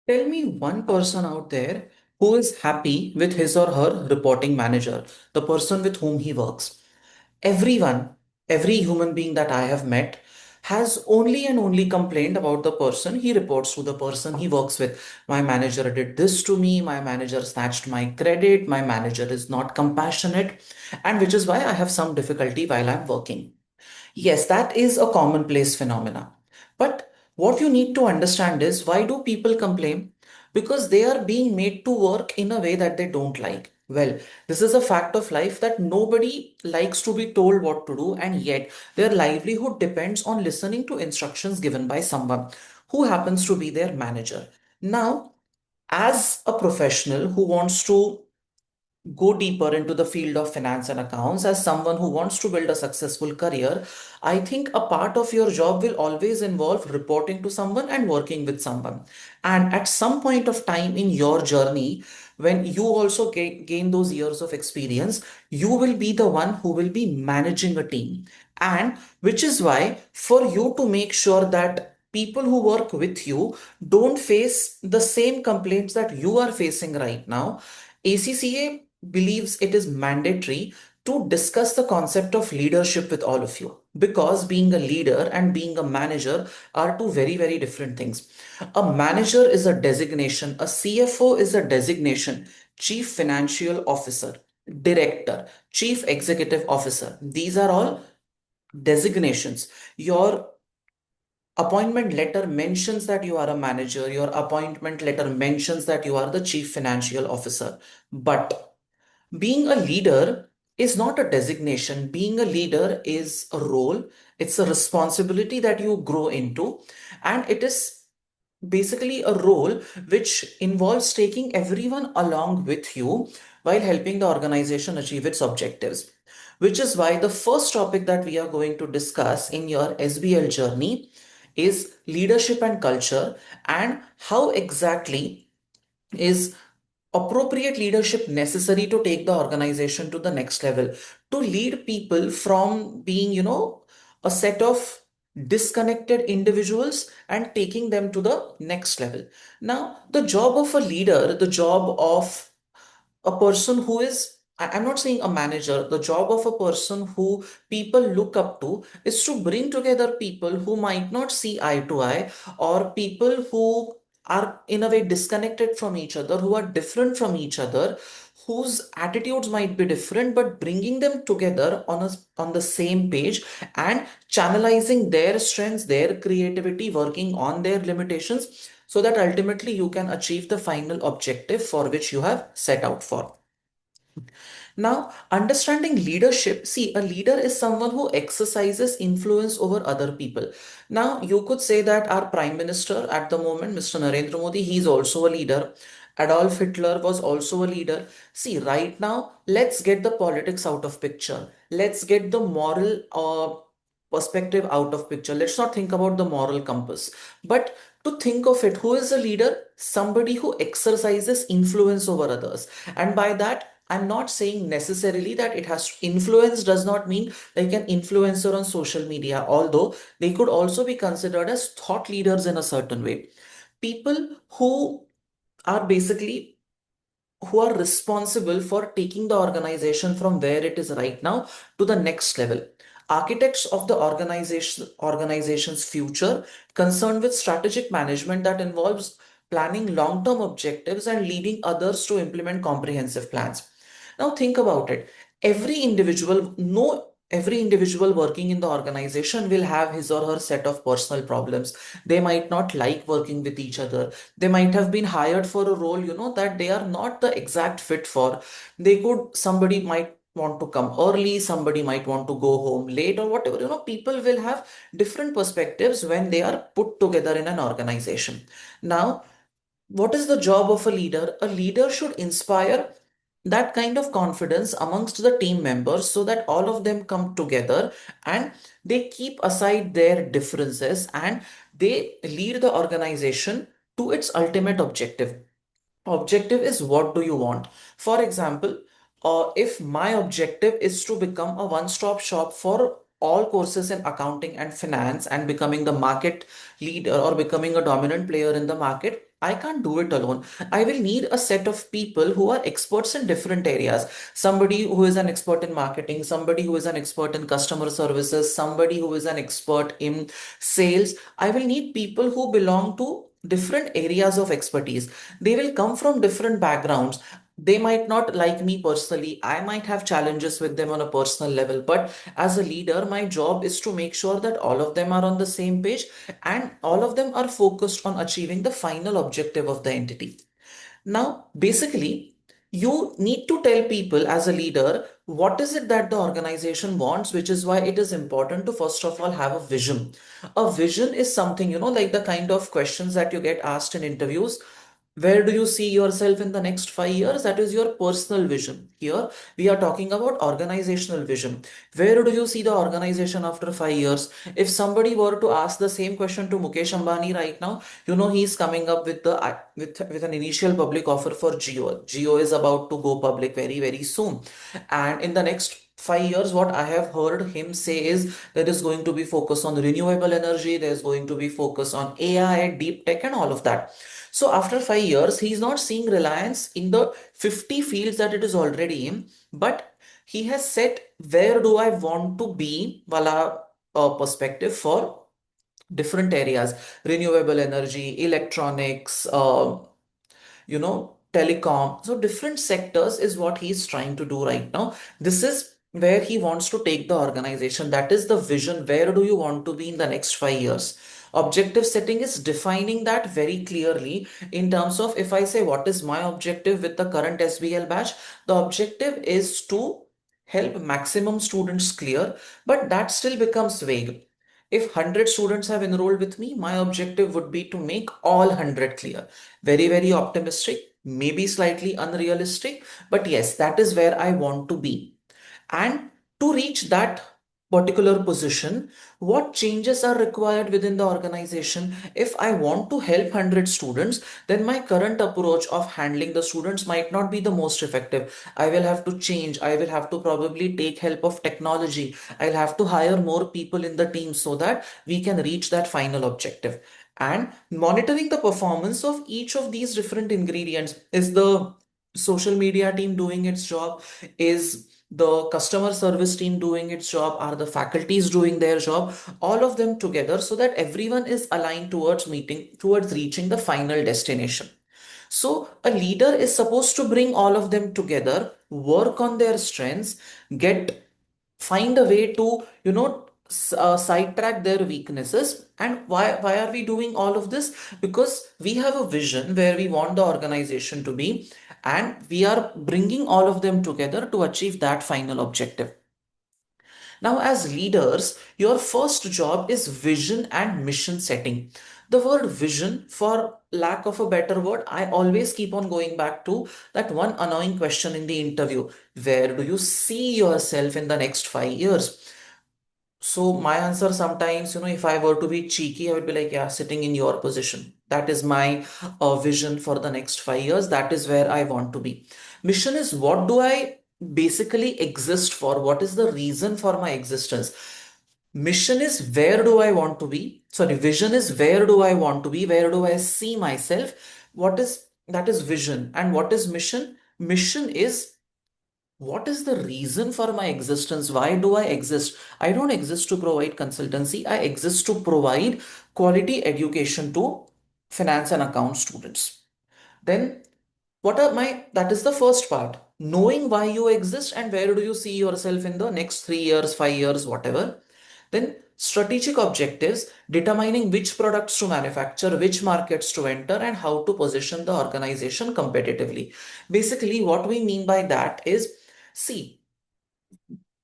Tell me one person out there who is happy with his or her reporting manager, the person with whom he works. Everyone, every human being that I have met has only and only complained about the person he reports to, the person he works with. My manager did this to me, my manager snatched my credit, my manager is not compassionate, and which is why I have some difficulty while I'm working. Yes, that is a commonplace phenomena. But what you need to understand is why do people complain? Because they are being made to work in a way that they don't like. Well, this is a fact of life that nobody likes to be told what to do, and yet their livelihood depends on listening to instructions given by someone who happens to be their manager. Now, as a professional who wants to go deeper into the field of finance and accounts, as someone who wants to build a successful career, I think a part of your job will always involve reporting to someone and working with someone. And at some point of time in your journey, when you also gain those years of experience, you will be the one who will be managing a team. And which is why, for you to make sure that people who work with you don't face the same complaints that you are facing right now, ACCA believes it is mandatory to discuss the concept of leadership with all of you, because being a leader and being a manager are two very, very different things. A manager is a designation, a CFO is a designation, Chief Financial Officer, Director, Chief Executive Officer. These are all designations. Your appointment letter mentions that you are a manager, your appointment letter mentions that you are the Chief Financial Officer. But being a leader is not a designation. Being a leader is a role, it's a responsibility that you grow into, and it is basically a role which involves taking everyone along with you while helping the organization achieve its objectives. Which is why the first topic that we are going to discuss in your SBL journey is leadership and culture, and how exactly is appropriate leadership necessary to take the organization to the next level, to lead people from being, a set of disconnected individuals and taking them to the next level. Now, the job of a leader, the job of a person who is, I'm not saying a manager, the job of a person who people look up to is to bring together people who might not see eye to eye, or people who are in a way disconnected from each other, who are different from each other, whose attitudes might be different, but bringing them together on the same page and channelizing their strengths, their creativity, working on their limitations, so that ultimately you can achieve the final objective for which you have set out for. Now, understanding leadership, see, a leader is someone who exercises influence over other people. Now, you could say that our Prime Minister at the moment, Mr. Narendra Modi, he's also a leader. Adolf Hitler was also a leader. See, right now, let's get the politics out of picture. Let's get the moral perspective out of picture. Let's not think about the moral compass, but to think of it, who is a leader? Somebody who exercises influence over others. And by that, I'm not saying necessarily that it has influence, does not mean like an influencer on social media, although they could also be considered as thought leaders in a certain way. People who are basically who are responsible for taking the organization from where it is right now to the next level. Architects of the organization's future, concerned with strategic management that involves planning long-term objectives and leading others to implement comprehensive plans. Now think about it. Every individual working in the organization will have his or her set of personal problems. They might not like working with each other. They might have been hired for a role, that they are not the exact fit for. Somebody might want to come early, somebody might want to go home late, or whatever. People will have different perspectives when they are put together in an organization. Now, what is the job of a leader? A leader should inspire that kind of confidence amongst the team members so that all of them come together and they keep aside their differences and they lead the organization to its ultimate objective. Objective is, what do you want? For example, if my objective is to become a one-stop shop for all courses in accounting and finance and becoming the market leader or becoming a dominant player in the market, I can't do it alone. I will need a set of people who are experts in different areas. Somebody who is an expert in marketing, somebody who is an expert in customer services, somebody who is an expert in sales. I will need people who belong to different areas of expertise. They will come from different backgrounds. They might not like me personally. I might have challenges with them on a personal level. But as a leader, my job is to make sure that all of them are on the same page and all of them are focused on achieving the final objective of the entity. Now, basically, you need to tell people as a leader what is it that the organization wants, which is why it is important to first of all have a vision. A vision is something, like the kind of questions that you get asked in interviews. Where do you see yourself in the next 5 years? That is your personal vision. Here, we are talking about organizational vision. Where do you see the organization after 5 years? If somebody were to ask the same question to Mukesh Ambani right now, he's coming up with the with an initial public offer for Geo. Geo is about to go public very, very soon. And in the next 5 years, what I have heard him say is there is going to be focus on renewable energy, there's going to be focus on AI, deep tech, and all of that. So after 5 years, he's not seeing Reliance in the 50 fields that it is already in, but he has set where do I want to be, wala perspective for different areas, renewable energy, electronics, telecom. So different sectors is what he's trying to do right now. This is where he wants to take the organization. That is the vision. Where do you want to be in the next 5 years? Objective setting is defining that very clearly in terms of if I say what is my objective with the current SBL batch, the objective is to help maximum students clear, but that still becomes vague. If 100 students have enrolled with me, my objective would be to make all 100 clear. Very, very optimistic, maybe slightly unrealistic, but yes, that is where I want to be. And to reach that particular position, what changes are required within the organization? If I want to help 100 students, then my current approach of handling the students might not be the most effective. I will have to change. I will have to probably take help of technology. I'll have to hire more people in the team so that we can reach that final objective. And monitoring the performance of each of these different ingredients, is the social media team doing its job? Is the customer service team doing its job? Are the faculties doing their job? All of them together so that everyone is aligned towards reaching the final destination. So a leader is supposed to bring all of them together, work on their strengths, get find a way to sidetrack their weaknesses. And why are we doing all of this? Because we have a vision where we want the organization to be, and we are bringing all of them together to achieve that final objective. Now, as leaders, your first job is vision and mission setting. The word vision, for lack of a better word, I always keep on going back to that one annoying question in the interview. Where do you see yourself in the next 5 years? So my answer sometimes, if I were to be cheeky, I would be like, yeah, sitting in your position. That is my vision for the next 5 years. That is where I want to be. Mission is what do I basically exist for? What is the reason for my existence? Mission is where do I want to be? Sorry, vision is where do I want to be? Where do I see myself? That is vision. And what is mission? Mission is what is the reason for my existence? Why do I exist? I don't exist to provide consultancy. I exist to provide quality education to finance and account students. Then that is the first part. Knowing why you exist and where do you see yourself in the next 3 years, 5 years, whatever. Then strategic objectives, determining which products to manufacture, which markets to enter, and how to position the organization competitively. Basically, what we mean by that is, see,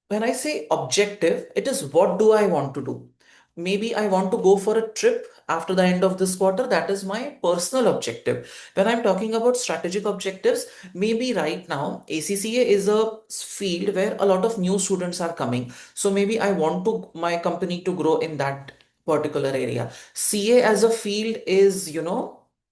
when I say objective, it is what do I want to do? Maybe I want to go for a trip after the end of this quarter. That is my personal objective. When I'm talking about strategic objectives, maybe right now ACCA is a field where a lot of new students are coming. So maybe I want to my company to grow in that particular area. CA as a field is,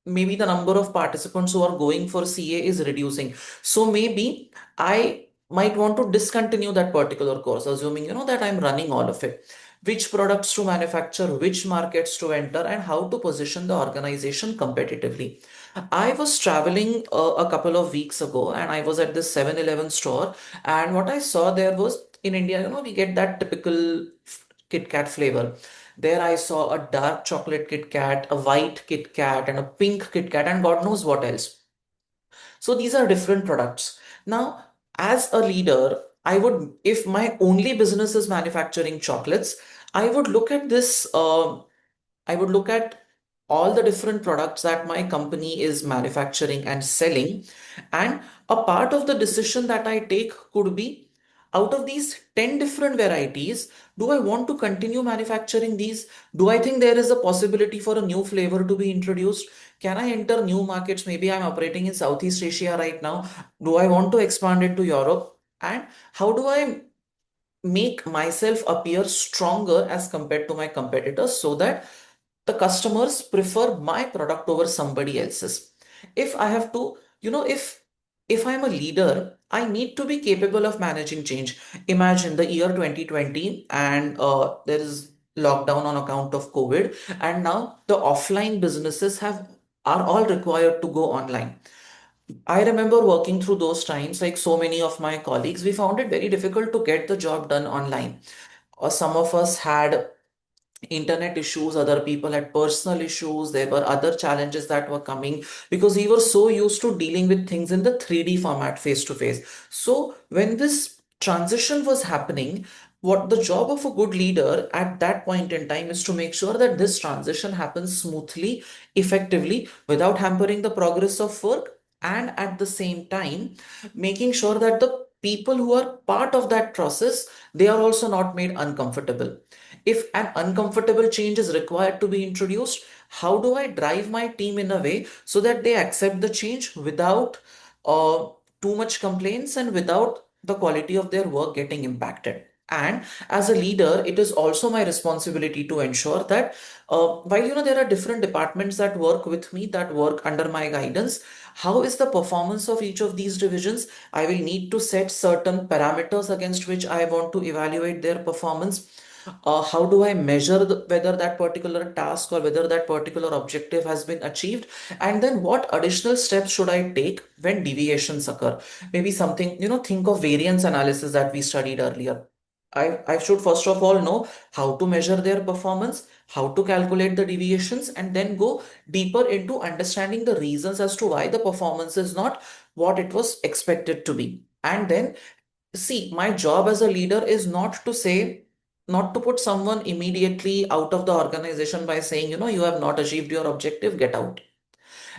maybe the number of participants who are going for CA is reducing. So maybe I might want to discontinue that particular course, assuming, that I'm running all of it. which products to manufacture, which markets to enter, and how to position the organization competitively. I was traveling a couple of weeks ago and I was at this 7-Eleven store. And what I saw there was in India, we get that typical Kit Kat flavor. There I saw a dark chocolate Kit Kat, a white Kit Kat, and a pink Kit Kat, and God knows what else. So these are different products. Now, as a leader, I would, if my only business is manufacturing chocolates, I would look at this. I would look at all the different products that my company is manufacturing and selling. And a part of the decision that I take could be out of these 10 different varieties, do I want to continue manufacturing these? Do I think there is a possibility for a new flavor to be introduced? Can I enter new markets? Maybe I'm operating in Southeast Asia right now. Do I want to expand it to Europe? And how do I make myself appear stronger as compared to my competitors so that the customers prefer my product over somebody else's? If I have to, if I'm a leader, I need to be capable of managing change. Imagine the year 2020 and there is lockdown on account of COVID, and now the offline businesses have are all required to go online. I remember working through those times, like so many of my colleagues, we found it very difficult to get the job done online. Or some of us had internet issues, other people had personal issues, there were other challenges that were coming because we were so used to dealing with things in the 3D format face to face. So when this transition was happening, what the job of a good leader at that point in time is to make sure that this transition happens smoothly, effectively, without hampering the progress of work, and at the same time making sure that the people who are part of that process, they are also not made uncomfortable. If an uncomfortable change is required to be introduced, how do I drive my team in a way so that they accept the change without uh, too much complaints and without the quality of their work getting impacted? And as a leader, it is also my responsibility to ensure that while there are different departments that work with me, that work under my guidance, how is the performance of each of these divisions? I will need to set certain parameters against which I want to evaluate their performance. How do I measure whether that particular task or whether that particular objective has been achieved? And then what additional steps should I take when deviations occur? Maybe something, think of variance analysis that we studied earlier. I should first of all know how to measure their performance, how to calculate the deviations, and then go deeper into understanding the reasons as to why the performance is not what it was expected to be. And then see, my job as a leader is not to say, not to put someone immediately out of the organization by saying, you have not achieved your objective, get out.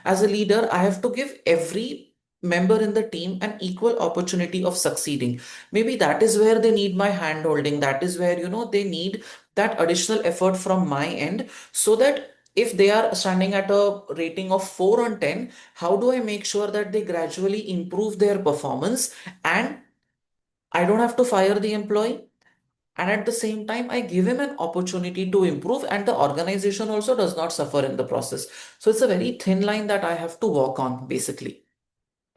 As a leader, I have to give every member in the team an equal opportunity of succeeding. Maybe that is where they need my hand holding. That is where, they need that additional effort from my end so that if they are standing at a rating of 4 on 10, how do I make sure that they gradually improve their performance and I don't have to fire the employee? And at the same time, I give him an opportunity to improve, and the organization also does not suffer in the process. So it's a very thin line that I have to walk on, basically.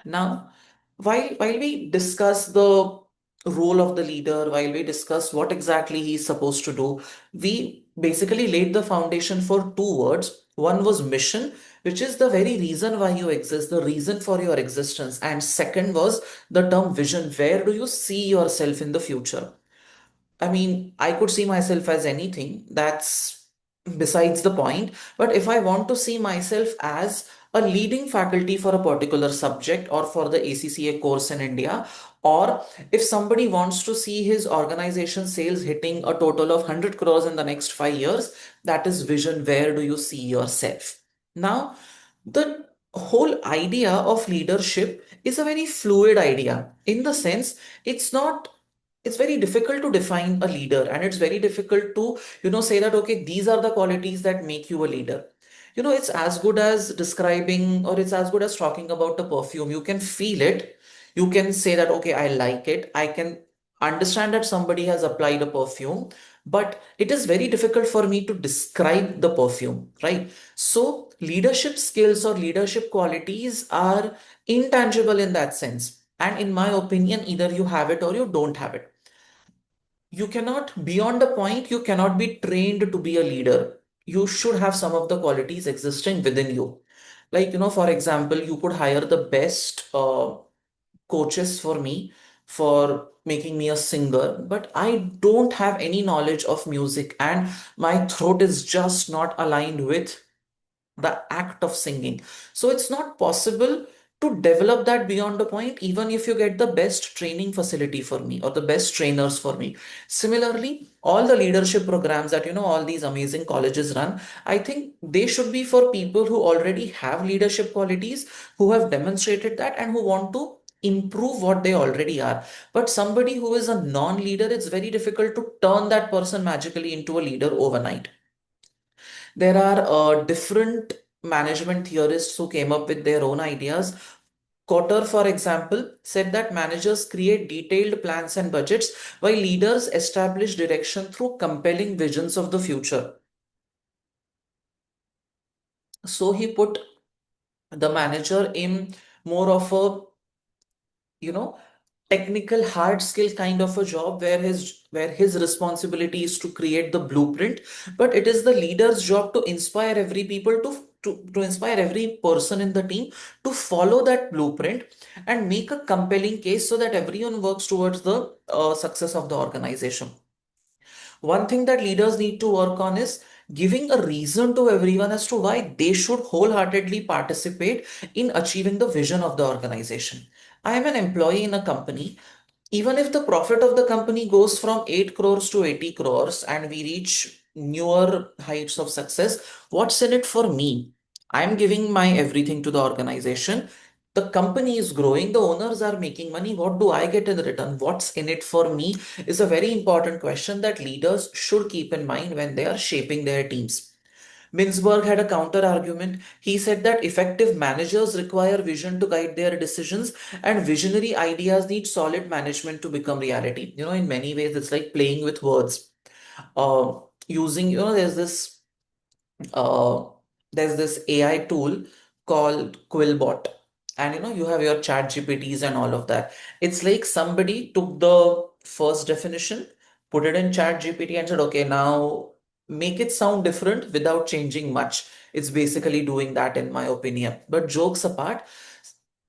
Now, while we discuss the role of the leader, while we discuss what exactly he's supposed to do, we basically laid the foundation for two words. One was mission, which is the very reason why you exist, the reason for your existence. And second was the term vision. Where do you see yourself in the future? I mean, I could see myself as anything. That's besides the point. But if I want to see myself as a leading faculty for a particular subject or for the ACCA course in India, or if somebody wants to see his organization sales hitting a total of 100 crores in the next 5 years, that is vision. Where do you see yourself? Now, the whole idea of leadership is a very fluid idea in the sense it's very difficult to define a leader, and it's very difficult to say that okay, these are the qualities that make you a leader. It's as good as describing, or it's as good as talking about a perfume. You can feel it, you can say that okay, I like it, I can understand that somebody has applied a perfume, but it is very difficult for me to describe the perfume, right? So leadership skills or leadership qualities are intangible in that sense, and in my opinion, either you have it or you don't have it. you cannot, beyond the point, you cannot be trained to be a leader. You should have some of the qualities existing within you. Like, for example, you could hire the best coaches for me for making me a singer, but I don't have any knowledge of music and my throat is just not aligned with the act of singing. So it's not possible to develop that beyond a point, even if you get the best training facility for me or the best trainers for me. Similarly, all the leadership programs that all these amazing colleges run, I think they should be for people who already have leadership qualities, who have demonstrated that, and who want to improve what they already are. But somebody who is a non-leader, it's very difficult to turn that person magically into a leader overnight. There are different management theorists who came up with their own ideas. Kotter, for example, said that managers create detailed plans and budgets while leaders establish direction through compelling visions of the future. So he put the manager in more of a, you know, technical hard skill kind of a job where his responsibility is to create the blueprint, but it is the leader's job to inspire every people to inspire every person in the team to follow that blueprint and make a compelling case so that everyone works towards the success of the organization. One thing that leaders need to work on is giving a reason to everyone as to why they should wholeheartedly participate in achieving the vision of the organization. I am an employee in a company. Even if the profit of the company goes from 8 crores to 80 crores and we reach newer heights of success, what's in it for me? I'm giving my everything to the organization. The company is growing, the owners are making money. What do I get in return? What's in it for me is a very important question that leaders should keep in mind when they are shaping their teams. Mintzberg had a counter argument. He said that effective managers require vision to guide their decisions, and visionary ideas need solid management to become reality. In many ways, it's like playing with words. Using, uh, there's this AI tool called Quillbot, and you have your chat GPTs and all of that. It's like somebody took the first definition, put it in chat GPT and said, okay, now make it sound different without changing much. It's basically doing that, in my opinion. But jokes apart,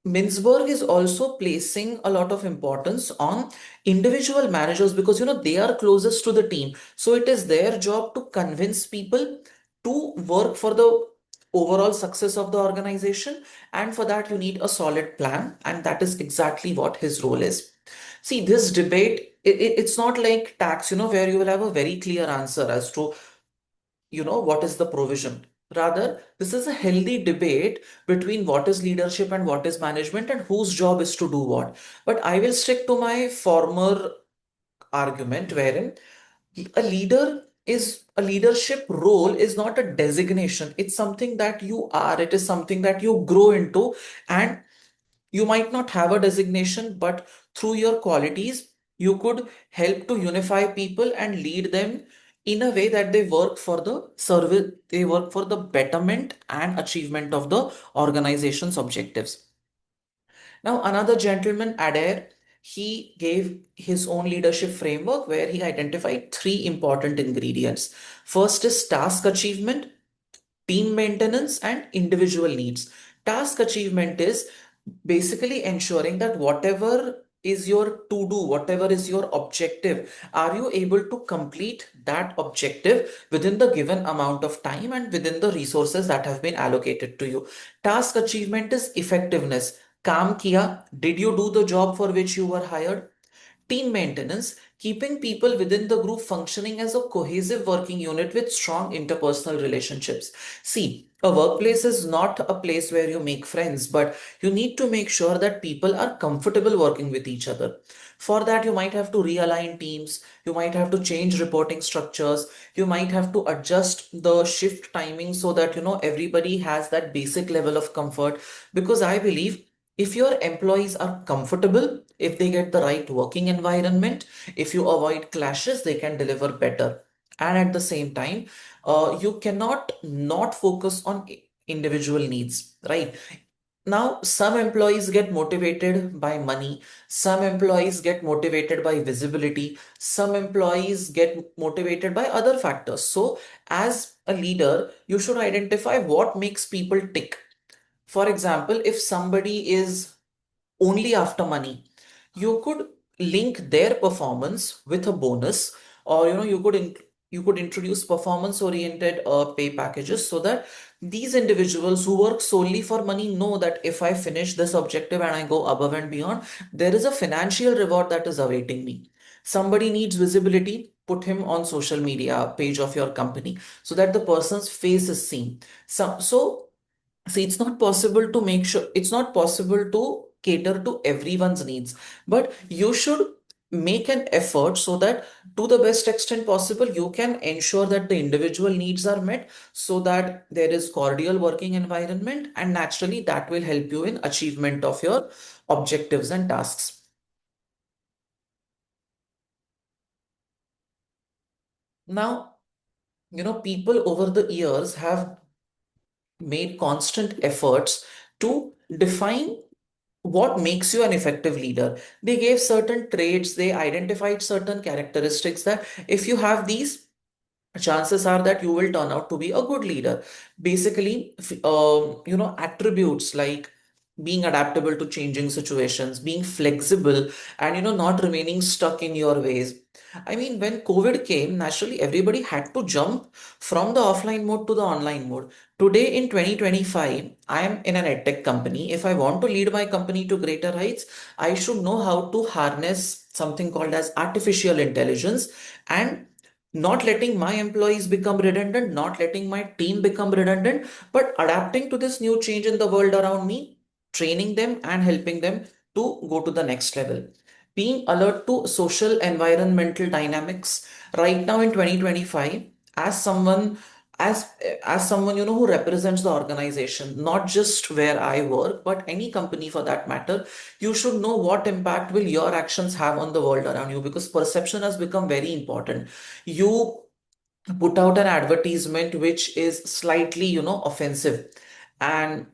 Mintzberg is also placing a lot of importance on individual managers because they are closest to the team. So it is their job to convince people to work for the overall success of the organization. And for that, you need a solid plan. And that is exactly what his role is. See, this debate, it's not like tax, where you will have a very clear answer as to what is the provision. Rather, this is a healthy debate between what is leadership and what is management and whose job is to do what. But I will stick to my former argument wherein a leadership role is not a designation. It's something that you are, it is something that you grow into, and you might not have a designation, but through your qualities, you could help to unify people and lead them in a way that they work for the service, they work for the betterment and achievement of the organization's objectives. Now, another gentleman, Adair, he gave his own leadership framework where he identified three important ingredients. First is task achievement, team maintenance, and individual needs. Task achievement is basically ensuring that whatever is your to do, whatever is your objective, are you able to complete that objective within the given amount of time and within the resources that have been allocated to you? Task achievement is effectiveness. काम किया, did you do the job for which you were hired? Team maintenance, keeping people within the group functioning as a cohesive working unit with strong interpersonal relationships. See, a workplace is not a place where you make friends, but you need to make sure that people are comfortable working with each other. For that, you might have to realign teams, you might have to change reporting structures, you might have to adjust the shift timing so that everybody has that basic level of comfort. Because I believe if your employees are comfortable, if they get the right working environment, if you avoid clashes, they can deliver better. And at the same time, you cannot not focus on individual needs, right? Now, some employees get motivated by money, some employees get motivated by visibility, some employees get motivated by other factors. So, as a leader, you should identify what makes people tick. For example, if somebody is only after money, you could link their performance with a bonus, or you could introduce performance oriented pay packages, so that these individuals who work solely for money know that if I finish this objective and I go above and beyond, there is a financial reward that is awaiting me. Somebody needs visibility, put him on social media page of your company so that the person's face is seen. So see, it's not possible to make sure, it's not possible to cater to everyone's needs, but you should make an effort so that to the best extent possible, you can ensure that the individual needs are met so that there is cordial working environment, and naturally that will help you in achievement of your objectives and tasks. Now, people over the years have made constant efforts to define what makes you an effective leader. They gave certain traits, they identified certain characteristics that if you have these, chances are that you will turn out to be a good leader. Basically, attributes like being adaptable to changing situations, being flexible, and not remaining stuck in your ways. I mean, when COVID came, naturally everybody had to jump from the offline mode to the online mode. Today in 2025, I am in an edtech company. If I want to lead my company to greater heights, I should know how to harness something called as artificial intelligence, and not letting my employees become redundant, not letting my team become redundant, but adapting to this new change in the world around me, training them and helping them to go to the next level. Being alert to social environmental dynamics right now in 2025, as someone as someone who represents the organization, not just where I work, but any company for that matter, you should know what impact will your actions have on the world around you, because perception has become very important. You put out an advertisement which is slightly offensive, and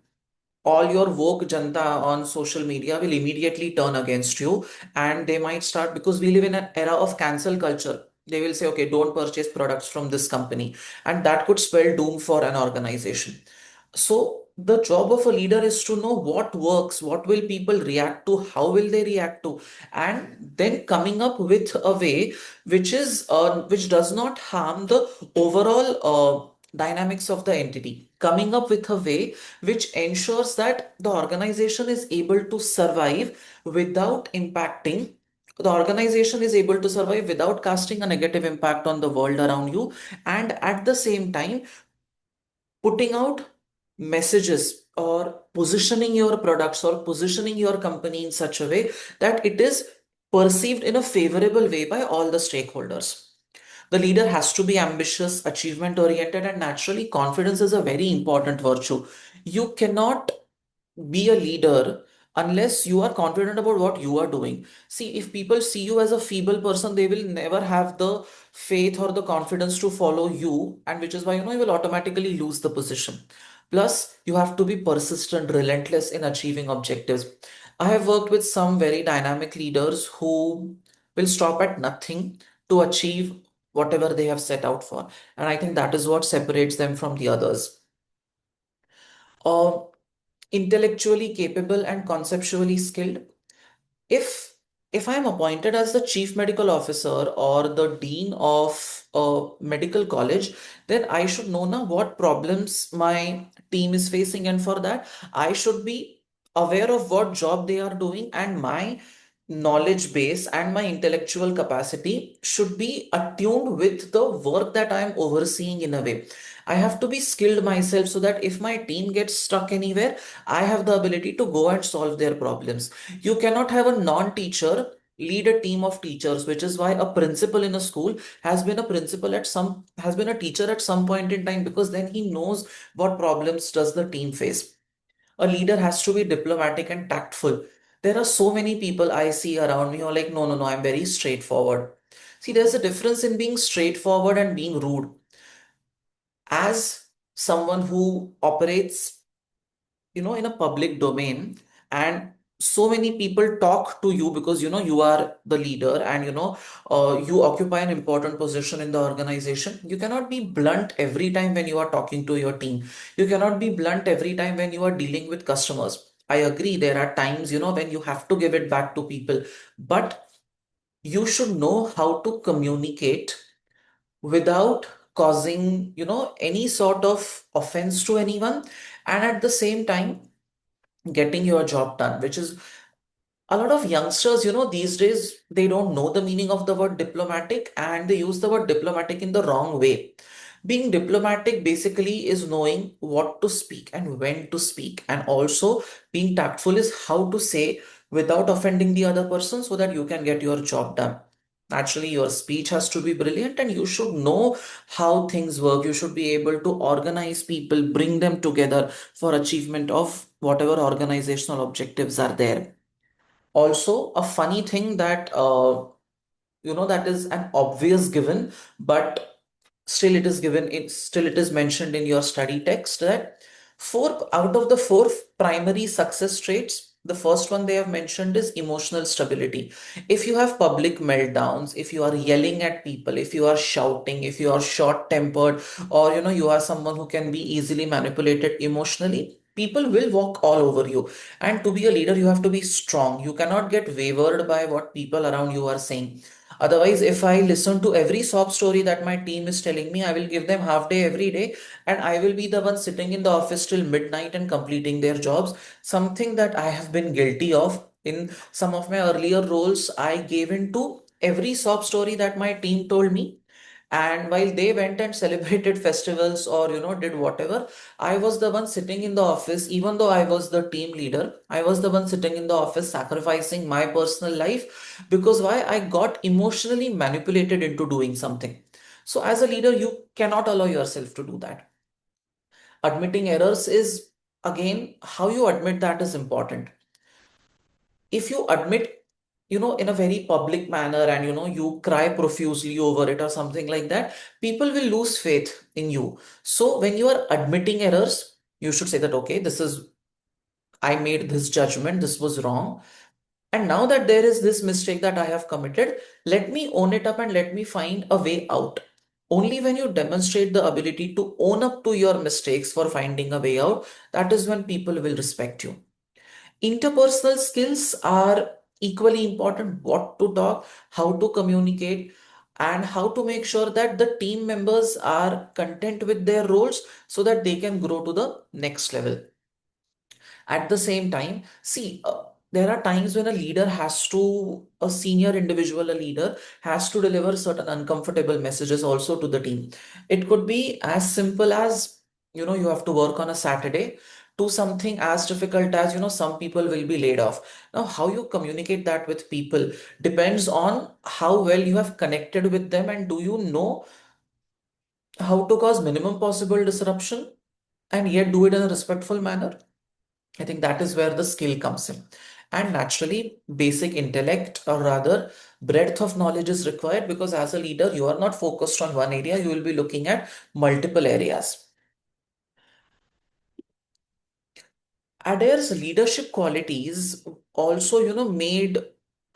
all your woke janta on social media will immediately turn against you, and they might start, because we live in an era of cancel culture. They will say, okay, don't purchase products from this company, and that could spell doom for an organization. So the job of a leader is to know what works, what will people react to, how will they react to, and then coming up with a way which does not harm the overall dynamics of the entity. Coming up with a way which ensures that the organization is able to survive without impacting. The organization is able to survive without casting a negative impact on the world around you, and at the same time putting out messages or positioning your products or positioning your company in such a way that it is perceived in a favorable way by all the stakeholders. The leader has to be ambitious, achievement oriented, and naturally, confidence is a very important virtue. You cannot be a leader unless you are confident about what you are doing. See, if people see you as a feeble person, they will never have the faith or the confidence to follow you, and which is why you will automatically lose the position. Plus, you have to be persistent, relentless in achieving objectives. I have worked with some very dynamic leaders who will stop at nothing to achieve whatever they have set out for. And I think that is what separates them from the others. Uh, Intellectually capable and conceptually skilled. If I am appointed as the chief medical officer or the dean of a medical college, then I should know now what problems my team is facing, and for that I should be aware of what job they are doing, and my knowledge base and my intellectual capacity should be attuned with the work that I am overseeing. In a way, I have to be skilled myself so that if my team gets stuck anywhere, I have the ability to go and solve their problems. You cannot have a non-teacher lead a team of teachers, which is why a principal in a school has been a teacher at some point in time, because then he knows what problems does the team face. A leader has to be diplomatic and tactful. There are so many people I see around me who are like, no, no, no, I'm very straightforward. See, there's a difference in being straightforward and being rude. As someone who operates in a public domain, and so many people talk to you because you are the leader, and you occupy an important position in the organization. You cannot be blunt every time when you are talking to your team. You cannot be blunt every time when you are dealing with customers. I agree, there are times when you have to give it back to people, but you should know how to communicate without causing any sort of offense to anyone, and at the same time getting your job done, which is a lot of youngsters, these days, they don't know the meaning of the word diplomatic, and they use the word diplomatic in the wrong way. Being diplomatic basically is knowing what to speak and when to speak, and also being tactful is how to say without offending the other person so that you can get your job done. Naturally, your speech has to be brilliant, and you should know how things work. You should be able to organize people, bring them together for achievement of whatever organizational objectives are there. Also, a funny thing that that is an obvious given, but still it is mentioned in your study text that four out of the four primary success traits, the first one they have mentioned is emotional stability. If you have public meltdowns, if you are yelling at people, if you are shouting, if you are short tempered, or you are someone who can be easily manipulated emotionally, people will walk all over you. And to be a leader, you have to be strong. You cannot get wavered by what people around you are saying. Otherwise, if I listen to every sob story that my team is telling me, I will give them half day every day, and I will be the one sitting in the office till midnight and completing their jobs. Something that I have been guilty of in some of my earlier roles. I gave in to every sob story that my team told me, and while they went and celebrated festivals or did whatever, I was the one sitting in the office. Even though I was the team leader, I was the one sitting in the office sacrificing my personal life, because why? I got emotionally manipulated into doing something. So as a leader, you cannot allow yourself to do that. Admitting errors is, again, how you admit that is important. If you admit in a very public manner, and you cry profusely over it or something like that, people will lose faith in you. So when you are admitting errors, you should say that, okay, this is, I made this judgment, this was wrong, and now that there is this mistake that I have committed, let me own it up and let me find a way out. Only when you demonstrate the ability to own up to your mistakes for finding a way out, that is when people will respect you. Interpersonal skills are equally important. What to talk, how to communicate, and how to make sure that the team members are content with their roles so that they can grow to the next level. At the same time, see, there are times when a senior individual, a leader, has to deliver certain uncomfortable messages also to the team. It could be as simple as, you have to work on a Saturday, to something as difficult as, some people will be laid off. Now, how you communicate that with people depends on how well you have connected with them, and do you know how to cause minimum possible disruption and yet do it in a respectful manner. I think that is where the skill comes in. And naturally, basic intellect, or rather, breadth of knowledge is required, because as a leader, you are not focused on one area, you will be looking at multiple areas. Adair's leadership qualities also, made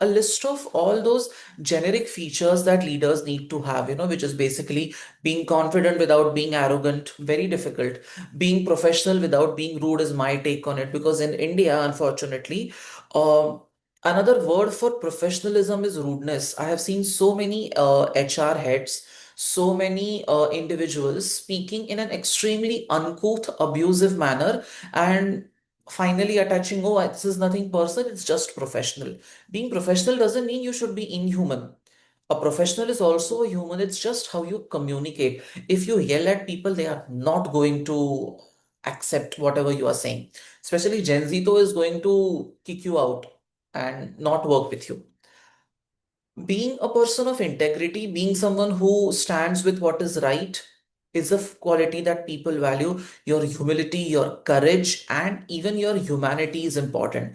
a list of all those generic features that leaders need to have, which is basically being confident without being arrogant, very difficult. Being professional without being rude is my take on it, because in India, unfortunately, um, another word for professionalism is rudeness. I have seen so many HR heads, so many individuals speaking in an extremely uncouth, abusive manner, and finally attaching, oh, this is nothing personal, it's just professional. Being professional doesn't mean you should be inhuman. A professional is also a human, it's just how you communicate. If you yell at people, they are not going to accept whatever you are saying. Especially Gen Z, though, is going to kick you out and not work with you. Being a person of integrity, being someone who stands with what is right, is a quality that people value. Your humility, your courage, and even your humanity is important.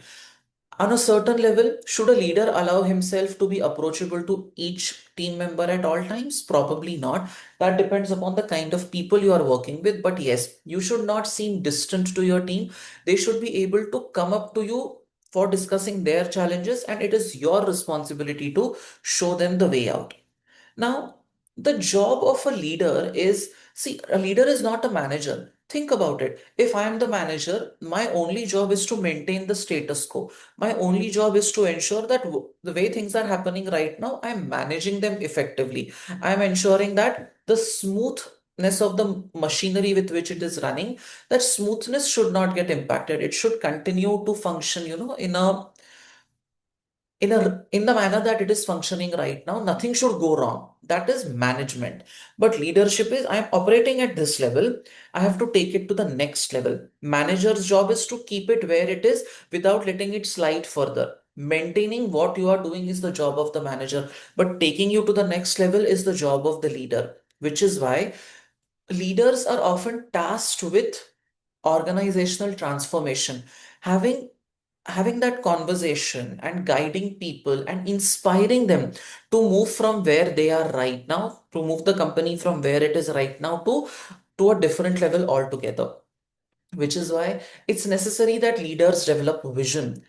On a certain level, should a leader allow himself to be approachable to each team member at all times? Probably not. That depends upon the kind of people you are working with. But yes, you should not seem distant to your team. They should be able to come up to you for discussing their challenges, and it is your responsibility to show them the way out. Now, the job of a leader is, see, a leader is not a manager. Think about it. If I am the manager, my only job is to maintain the status quo. My only job is to ensure that the way things are happening right now, I'm managing them effectively. I'm ensuring that the smoothness of the machinery with which it is running, that smoothness should not get impacted. It should continue to function, in the manner that it is functioning right now. Nothing should go wrong. That is management. But leadership is, I'm operating at this level, I have to take it to the next level. Manager's job is to keep it where it is without letting it slide further. Maintaining what you are doing is the job of the manager, but taking you to the next level is the job of the leader, which is why leaders are often tasked with organizational transformation, having that conversation and guiding people and inspiring them to move from where they are right now, to move the company from where it is right now to a different level altogether. Which is why it's necessary that leaders develop vision,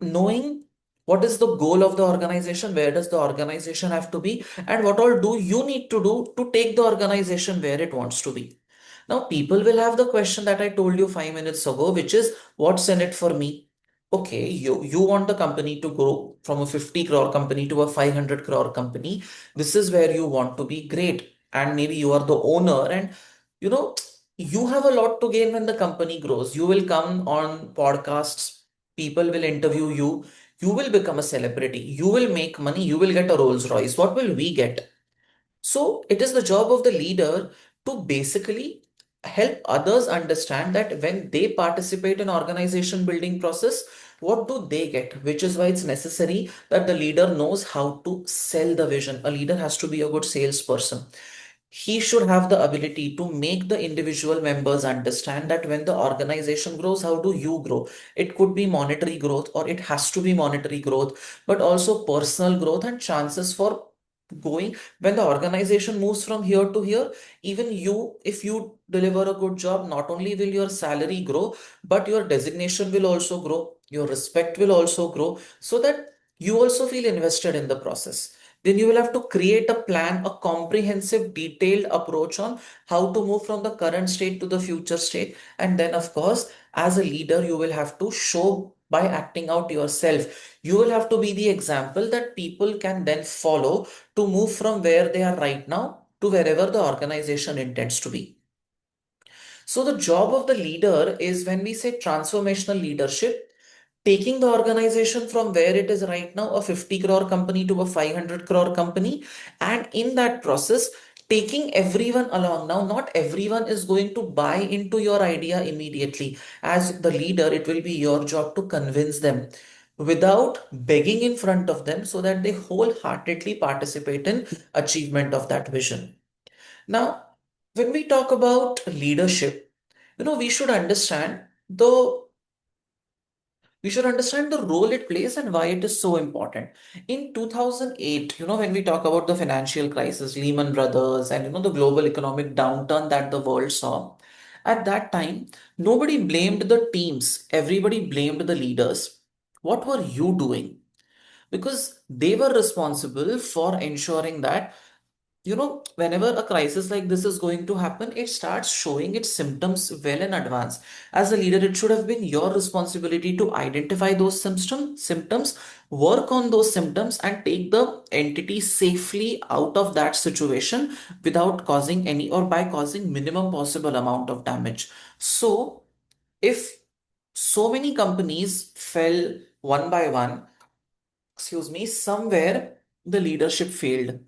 knowing what is the goal of the organization, where does the organization have to be, and what all do you need to do to take the organization where it wants to be. Now, people will have the question that I told you 5 minutes ago, which is, what's in it for me? Okay, you want the company to grow from a 50 crore company to a 500 crore company. This is where you want to be great. And maybe you are the owner, and you know, you have a lot to gain when the company grows. You will come on podcasts, people will interview you, you will become a celebrity, you will make money, you will get a Rolls Royce. What will we get? So it is the job of the leader to basically help others understand that when they participate in organization building process, what do they get? Which is why it's necessary that the leader knows how to sell the vision. A leader has to be a good salesperson. He should have the ability to make the individual members understand that when the organization grows, how do you grow? It could be monetary growth, or it has to be monetary growth, but also personal growth and chances for going. When the organization moves from here to here, even you, if you deliver a good job, not only will your salary grow, but your designation will also grow, your respect will also grow, so that you also feel invested in the process. Then you will have to create a plan, a comprehensive, detailed approach on how to move from the current state to the future state. And then, of course, as a leader, you will have to show by acting out yourself. You will have to be the example that people can then follow to move from where they are right now to wherever the organization intends to be. So, the job of the leader is, when we say transformational leadership, taking the organization from where it is right now, a 50 crore company, to a 500 crore company. And in that process, taking everyone along. Now, not everyone is going to buy into your idea immediately. As the leader, it will be your job to convince them without begging in front of them, so that they wholeheartedly participate in achievement of that vision. Now, when we talk about leadership, we should understand the role it plays and why it is so important. In 2008, when we talk about the financial crisis, Lehman Brothers, and the global economic downturn that the world saw, at that time, nobody blamed the teams, everybody blamed the leaders. What were you doing? Because they were responsible for ensuring that, whenever a crisis like this is going to happen, it starts showing its symptoms well in advance. As a leader, it should have been your responsibility to identify those symptoms, work on those symptoms, and take the entity safely out of that situation without causing any, or by causing minimum possible amount of damage. So, if so many companies fell one by one, somewhere the leadership failed.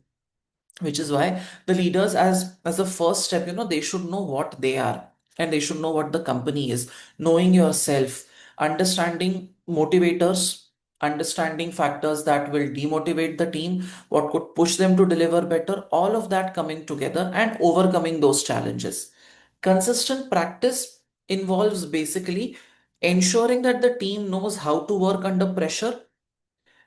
Which is why the leaders, as a first step, they should know what they are, and they should know what the company is. Knowing yourself, understanding motivators, understanding factors that will demotivate the team, what could push them to deliver better, all of that coming together and overcoming those challenges. Consistent practice involves basically ensuring that the team knows how to work under pressure,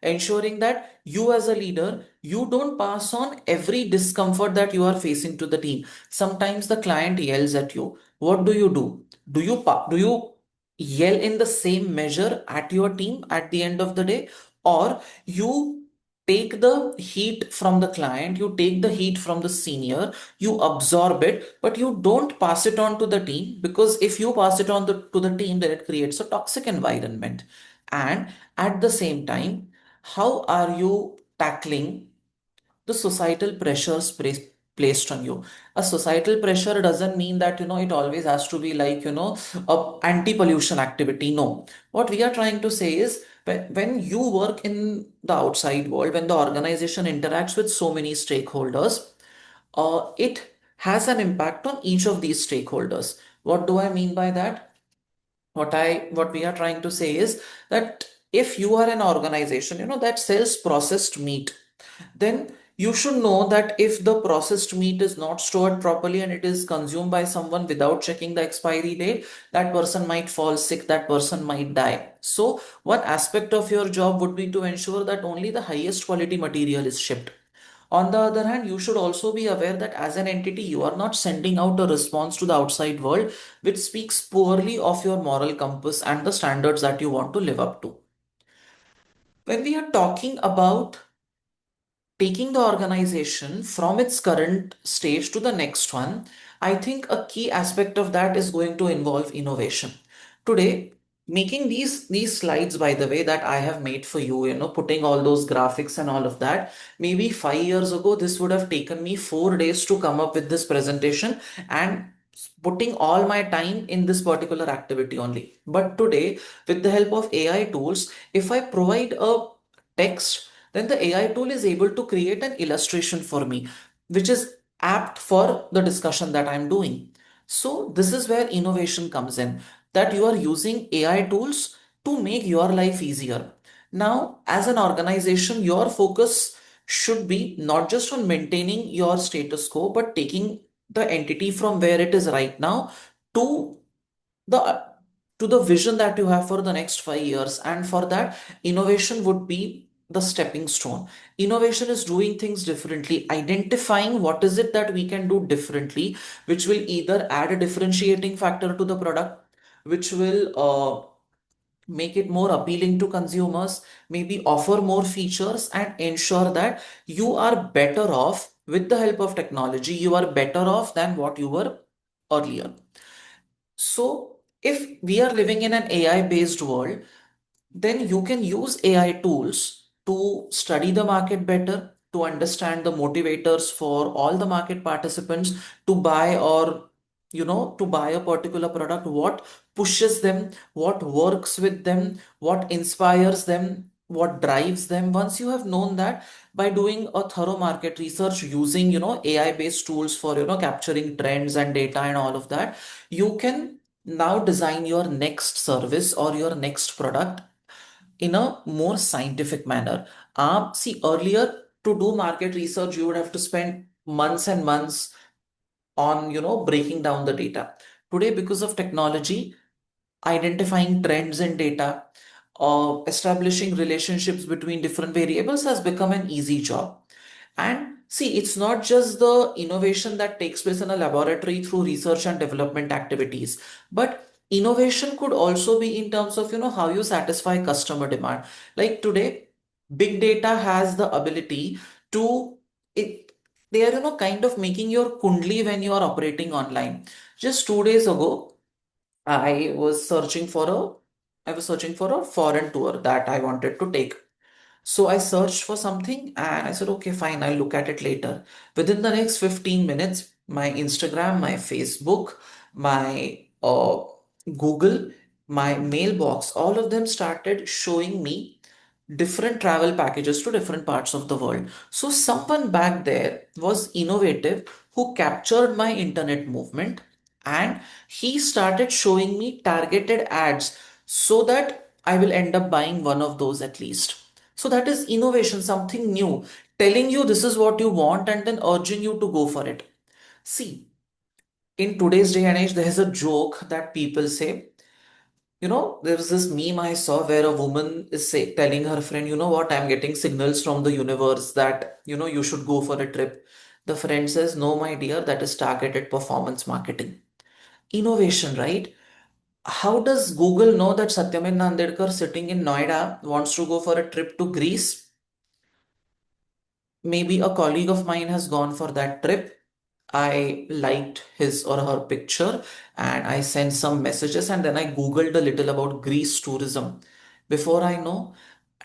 ensuring that you as a leader, you don't pass on every discomfort that you are facing to the team. Sometimes the client yells at you. What do you yell in the same measure at your team at the end of the day, or you take the heat from the client, you take the heat from the senior, you absorb it, but you don't pass it on to the team? Because if you pass it on to the team, then it creates a toxic environment. And at the same time, how are you tackling the societal pressures placed on you? A societal pressure doesn't mean that, it always has to be like, a anti-pollution activity. No. What we are trying to say is, when you work in the outside world, when the organization interacts with so many stakeholders, it has an impact on each of these stakeholders. What do I mean by that? What we are trying to say is that if you are an organization, that sells processed meat, then you should know that if the processed meat is not stored properly and it is consumed by someone without checking the expiry date, that person might fall sick, that person might die. So one aspect of your job would be to ensure that only the highest quality material is shipped. On the other hand, you should also be aware that as an entity, you are not sending out a response to the outside world which speaks poorly of your moral compass and the standards that you want to live up to. When we are talking about taking the organization from its current stage to the next one, I think a key aspect of that is going to involve innovation. Today, making these slides, by the way, that I have made for you, putting all those graphics and all of that, maybe 5 years ago, this would have taken me 4 days to come up with this presentation and putting all my time in this particular activity only. But today, with the help of AI tools, if I provide a text, then the AI tool is able to create an illustration for me, which is apt for the discussion that I'm doing. So, this is where innovation comes in, that you are using AI tools to make your life easier. Now, as an organization, your focus should be not just on maintaining your status quo, but taking the entity from where it is right now to the to the vision that you have for the next 5 years. And for that, innovation would be the stepping stone. Innovation is doing things differently, identifying what is it that we can do differently, which will either add a differentiating factor to the product, which will make it more appealing to consumers, maybe offer more features, and ensure that you are better off with the help of technology. You are better off than what you were earlier. So, if we are living in an AI based world, then you can use AI tools to study the market better, to understand the motivators for all the market participants to buy, or to buy a particular product, what pushes them, what works with them, what inspires them, what drives them. Once you have known that, by doing a thorough market research using AI based tools for capturing trends and data and all of that, you can now design your next service or your next product in a more scientific manner. See, earlier, to do market research, you would have to spend months and months on, breaking down the data. Today, because of technology, identifying trends in data, establishing relationships between different variables has become an easy job. And see, it's not just the innovation that takes place in a laboratory through research and development activities, but innovation could also be in terms of, how you satisfy customer demand. Like today, big data has the ability to, it, they are, kind of making your kundli when you are operating online. Just 2 days ago, I was searching for I was searching for a foreign tour that I wanted to take. So I searched for something and I said, okay, fine, I'll look at it later. Within the next 15 minutes, my Instagram, my Facebook, my Google, my mailbox, all of them started showing me different travel packages to different parts of the world. So someone back there was innovative who captured my internet movement, and he started showing me targeted ads so that I will end up buying one of those at least. So that is innovation, something new, telling you this is what you want and then urging you to go for it. See, in today's day and age, there is a joke that people say, There's this meme I saw where a woman is telling her friend, you know what, I'm getting signals from the universe that, you should go for a trip. The friend says, no, my dear, that is targeted performance marketing. Innovation, right? How does Google know that Satyamen Nandedkar sitting in Noida wants to go for a trip to Greece? Maybe a colleague of mine has gone for that trip. I liked his or her picture and I sent some messages and then I Googled a little about Greece tourism. Before I know,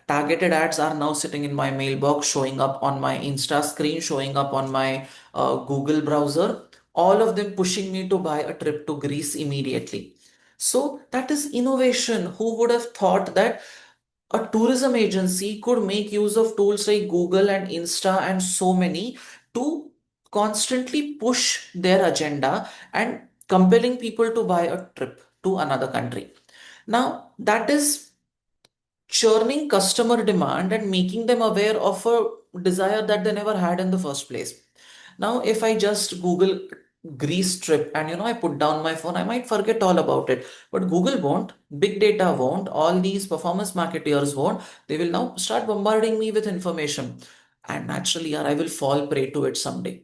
targeted ads are now sitting in my mailbox, showing up on my Insta screen, showing up on my Google browser, all of them pushing me to buy a trip to Greece immediately. So that is innovation. Who would have thought that a tourism agency could make use of tools like Google and Insta and so many to constantly push their agenda and compelling people to buy a trip to another country. Now, that is churning customer demand and making them aware of a desire that they never had in the first place. Now, if I just Google Greece trip and I put down my phone, I might forget all about it. But Google won't, big data won't, all these performance marketeers won't. They will now start bombarding me with information. And naturally, yeah, I will fall prey to it someday.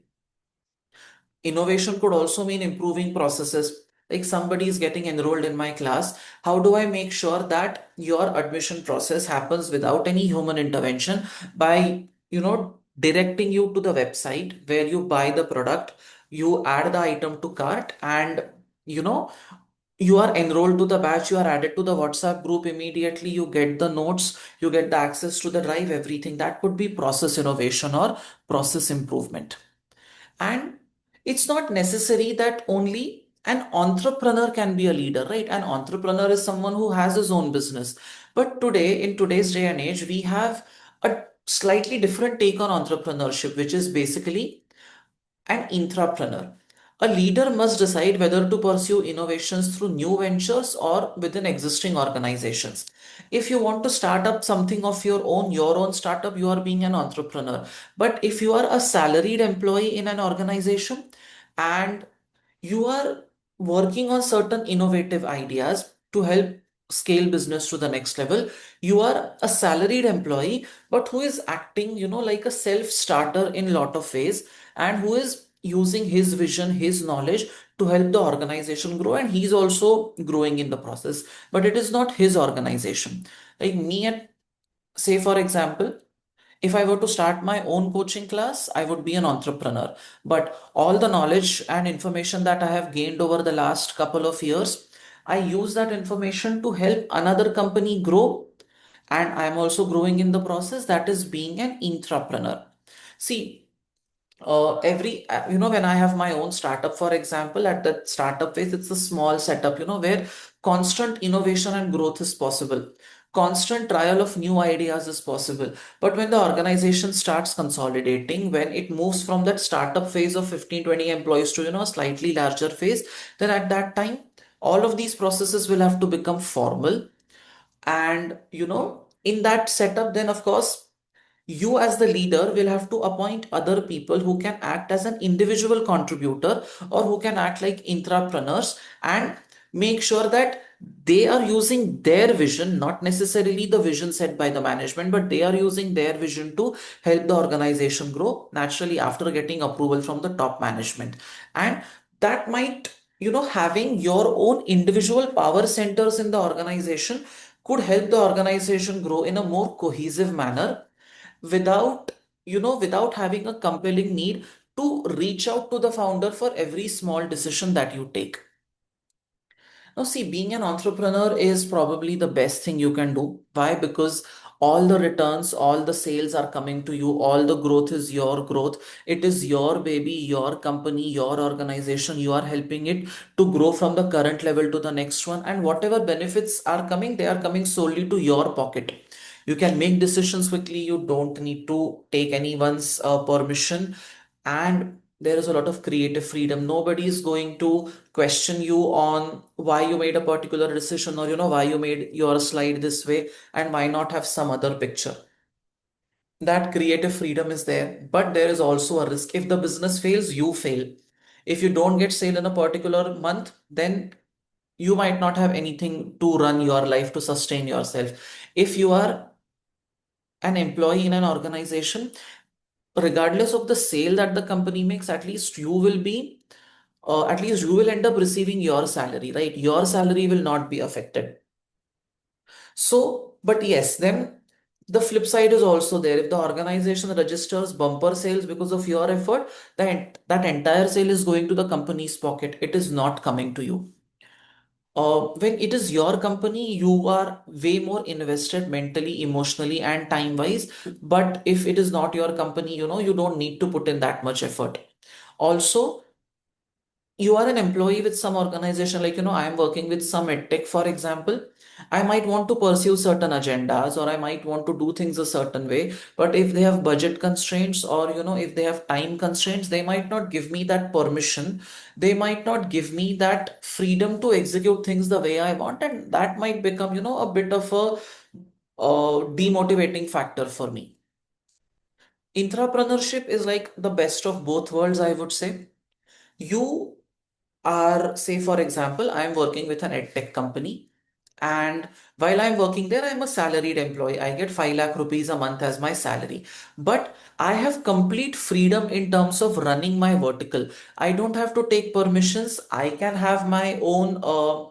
Innovation could also mean improving processes. Like somebody is getting enrolled in my class. How do I make sure that your admission process happens without any human intervention by, directing you to the website where you buy the product, you add the item to cart, and you know, you are enrolled to the batch, you are added to the WhatsApp group immediately, you get the notes, you get the access to the drive, everything. That could be process innovation or process improvement. And it's not necessary that only an entrepreneur can be a leader, right? An entrepreneur is someone who has his own business. But today, in today's day and age, we have a slightly different take on entrepreneurship, which is basically an intrapreneur. A leader must decide whether to pursue innovations through new ventures or within existing organizations. If you want to start up something of your own startup, you are being an entrepreneur. But if you are a salaried employee in an organization and you are working on certain innovative ideas to help scale business to the next level, you are a salaried employee but who is acting like a self starter in lot of ways, and who is using his vision, his knowledge to help the organization grow, and he's also growing in the process, but it is not his organization. Like me, and say for example, if I were to start my own coaching class, I would be an entrepreneur. But all the knowledge and information that I have gained over the last couple of years, I use that information to help another company grow. And I'm also growing in the process. That is being an intrapreneur. See, when I have my own startup, for example, at that startup phase, it's a small setup, where constant innovation and growth is possible, constant trial of new ideas is possible. But when the organization starts consolidating, when it moves from that startup phase of 15, 20 employees to a slightly larger phase, then at that time all of these processes will have to become formal. And in that setup, then of course you as the leader will have to appoint other people who can act as an individual contributor or who can act like intrapreneurs and make sure that they are using their vision, not necessarily the vision set by the management, but they are using their vision to help the organization grow naturally after getting approval from the top management. And that might, having your own individual power centers in the organization could help the organization grow in a more cohesive manner without without having a compelling need to reach out to the founder for every small decision that you take. Now, see, being an entrepreneur is probably the best thing you can do. Why? Because all the returns, all the sales are coming to you, all the growth is your growth. It is your baby, your company, your organization. You are helping it to grow from the current level to the next one. And whatever benefits are coming, they are coming solely to your pocket. You can make decisions quickly. You don't need to take anyone's permission. And there is a lot of creative freedom. Nobody is going to question you on why you made a particular decision, or why you made your slide this way and why not have some other picture. That creative freedom is there, but there is also a risk. If the business fails, you fail. If you don't get sale in a particular month, then you might not have anything to run your life to sustain yourself. If you are an employee in an organization, regardless of the sale that the company makes, at least you will end up receiving your salary, right? Your salary will not be affected. So, but yes, then the flip side is also there. If the organization registers bumper sales because of your effort, that entire sale is going to the company's pocket. It is not coming to you. When it is your company, you are way more invested mentally, emotionally, and time-wise. But if it is not your company, you don't need to put in that much effort. Also, you are an employee with some organization, like, I am working with some edtech, for example. I might want to pursue certain agendas, or I might want to do things a certain way. But if they have budget constraints, or, if they have time constraints, they might not give me that permission. They might not give me that freedom to execute things the way I want. And that might become, a bit of a demotivating factor for me. Intrapreneurship is like the best of both worlds, I would say. You are, say, for example, I'm working with an edtech company. And while I'm working there, I'm a salaried employee. I get 5 lakh rupees a month as my salary. But I have complete freedom in terms of running my vertical. I don't have to take permissions. I can have my own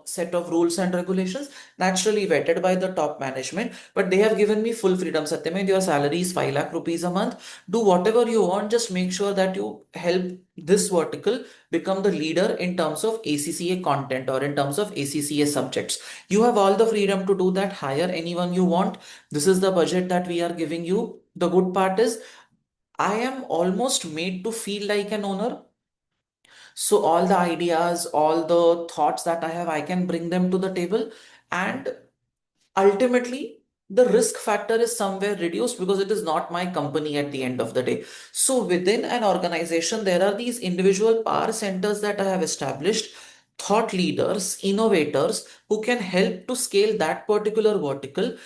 set of rules and regulations, naturally vetted by the top management. But they have given me full freedom. Satyam, your salary is 5 lakh rupees a month. Do whatever you want. Just make sure that you help this vertical become the leader in terms of ACCA content or in terms of ACCA subjects. You have all the freedom to do that, hire anyone you want. This is the budget that we are giving you. The good part is, I am almost made to feel like an owner. So, all the ideas, all the thoughts that I have, I can bring them to the table. And ultimately, the risk factor is somewhere reduced because it is not my company at the end of the day. So within an organization, there are these individual power centers that I have established, thought leaders, innovators who can help to scale that particular vertical.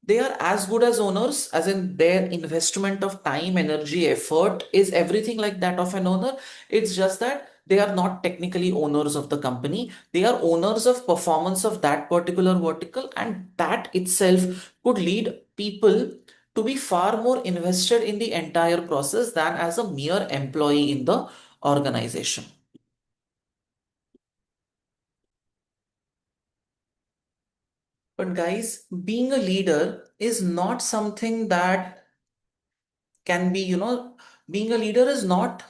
They are as good as owners, as in their investment of time, energy, effort is everything like that of an owner. It's just that they are not technically owners of the company. They are owners of performance of that particular vertical, and that itself could lead people to be far more invested in the entire process than as a mere employee in the organization. But guys, being a leader is not something that can be, being a leader is not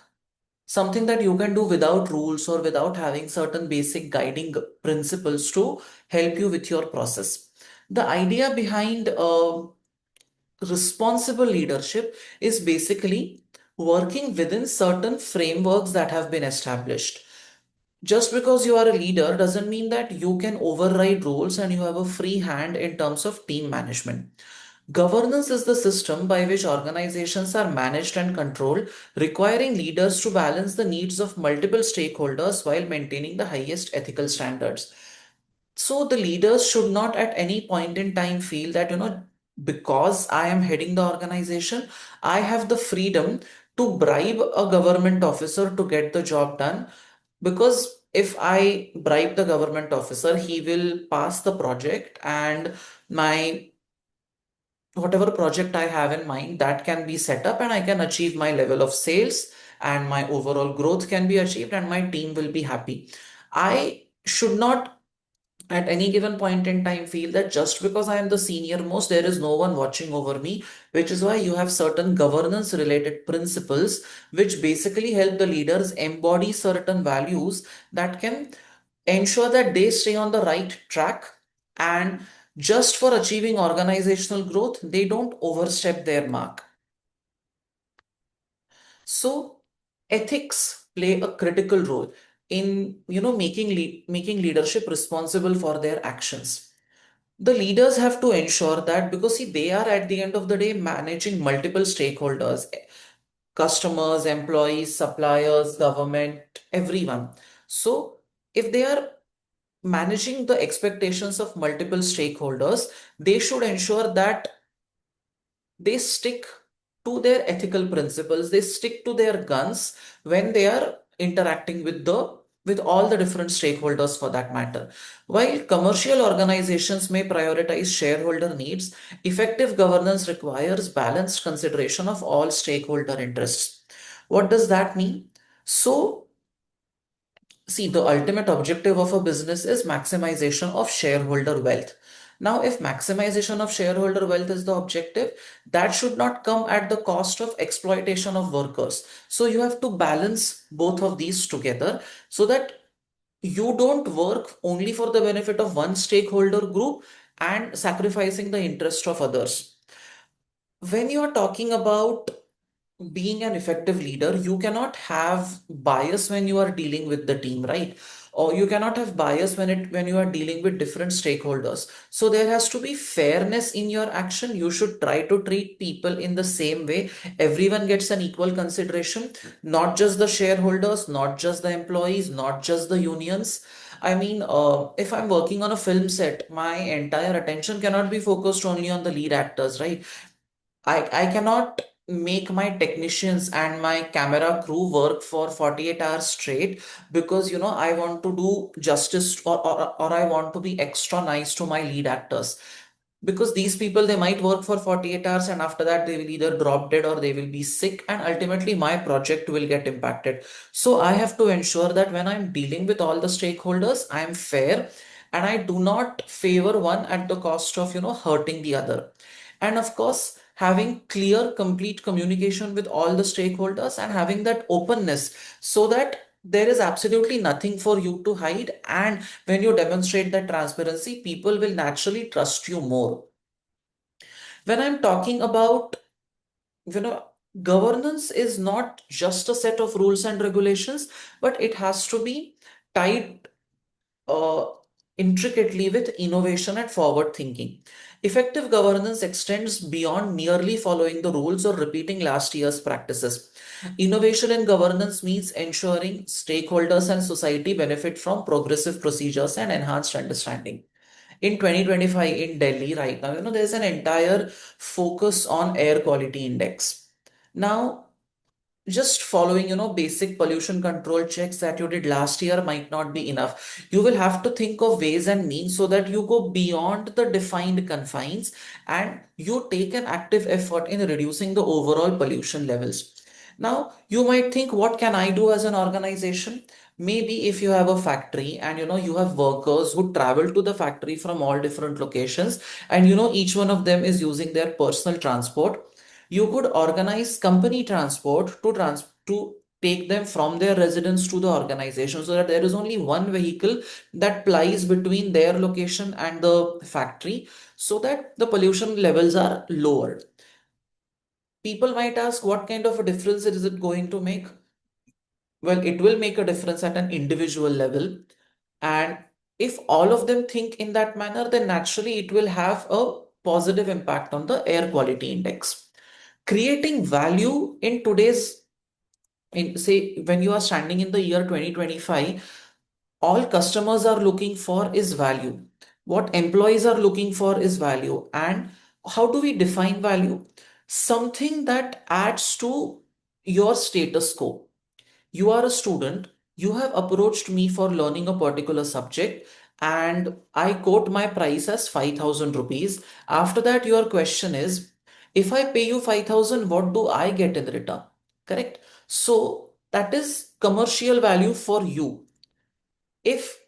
something that you can do without rules or without having certain basic guiding principles to help you with your process. The idea behind responsible leadership is basically working within certain frameworks that have been established. Just because you are a leader doesn't mean that you can override rules and you have a free hand in terms of team management. Governance is the system by which organizations are managed and controlled, requiring leaders to balance the needs of multiple stakeholders while maintaining the highest ethical standards. So the leaders should not at any point in time feel that, because I am heading the organization, I have the freedom to bribe a government officer to get the job done. Because if I bribe the government officer, he will pass the project, and my whatever project I have in mind, that can be set up, and I can achieve my level of sales, and my overall growth can be achieved, and my team will be happy. I should not at any given point in time feel that just because I am the senior most, there is no one watching over me, which is why you have certain governance related principles which basically help the leaders embody certain values that can ensure that they stay on the right track, and just for achieving organizational growth, they don't overstep their mark. So ethics play a critical role in, making leadership responsible for their actions. The leaders have to ensure that, because see, they are at the end of the day managing multiple stakeholders, customers, employees, suppliers, government, everyone. So if they are managing the expectations of multiple stakeholders, they should ensure that they stick to their ethical principles, they stick to their guns when they are interacting with the with all the different stakeholders for that matter. While commercial organizations may prioritize shareholder needs, effective governance requires balanced consideration of all stakeholder interests. What does that mean? So, see, the ultimate objective of a business is maximization of shareholder wealth. Now, if maximization of shareholder wealth is the objective, that should not come at the cost of exploitation of workers. So, you have to balance both of these together so that you don't work only for the benefit of one stakeholder group and sacrificing the interest of others. When you are talking about being an effective leader, you cannot have bias when you are dealing with the team, right? Or you cannot have bias when you are dealing with different stakeholders. So there has to be fairness in your action. You should try to treat people in the same way. Everyone gets an equal consideration, not just the shareholders, not just the employees, not just the unions. I mean, if I'm working on a film set, my entire attention cannot be focused only on the lead actors, right? I cannot make my technicians and my camera crew work for 48 hours straight because I want to do justice, or I want to be extra nice to my lead actors, because these people, they might work for 48 hours and after that they will either drop dead or they will be sick, and ultimately my project will get impacted. So I have to ensure that when I'm dealing with all the stakeholders, I am fair and I do not favor one at the cost of hurting the other. And of course, having clear complete communication with all the stakeholders and having that openness so that there is absolutely nothing for you to hide, and when you demonstrate that transparency, people will naturally trust you more. When I'm talking about, you know, governance is not just a set of rules and regulations, but it has to be tied uh, intricately with innovation and forward thinking. Effective governance extends beyond merely following the rules or repeating last year's practices. Innovation in governance means ensuring stakeholders and society benefit from progressive procedures and enhanced understanding. In 2025 in Delhi right now, there's an entire focus on air quality index. Now, just following basic pollution control checks that you did last year might not be enough. You will have to think of ways and means so that you go beyond the defined confines and you take an active effort in reducing the overall pollution levels. Now you might think, what can I do as an organization? Maybe if you have a factory and you have workers who travel to the factory from all different locations, and each one of them is using their personal transport, you could organize company transport to take them from their residence to the organization, so that there is only one vehicle that plies between their location and the factory, so that the pollution levels are lowered. People might ask, what kind of a difference is it going to make? Well, it will make a difference at an individual level, and if all of them think in that manner, then naturally it will have a positive impact on the air quality index. Creating value in today's, in say, when you are standing in the year 2025, all customers are looking for is value. What employees are looking for is value. And how do we define value? Something that adds to your status quo. You are a student, you have approached me for learning a particular subject, and I quote my price as 5,000 rupees. After that, your question is, if I pay you 5,000, what do I get in return? Correct? So that is commercial value for you. If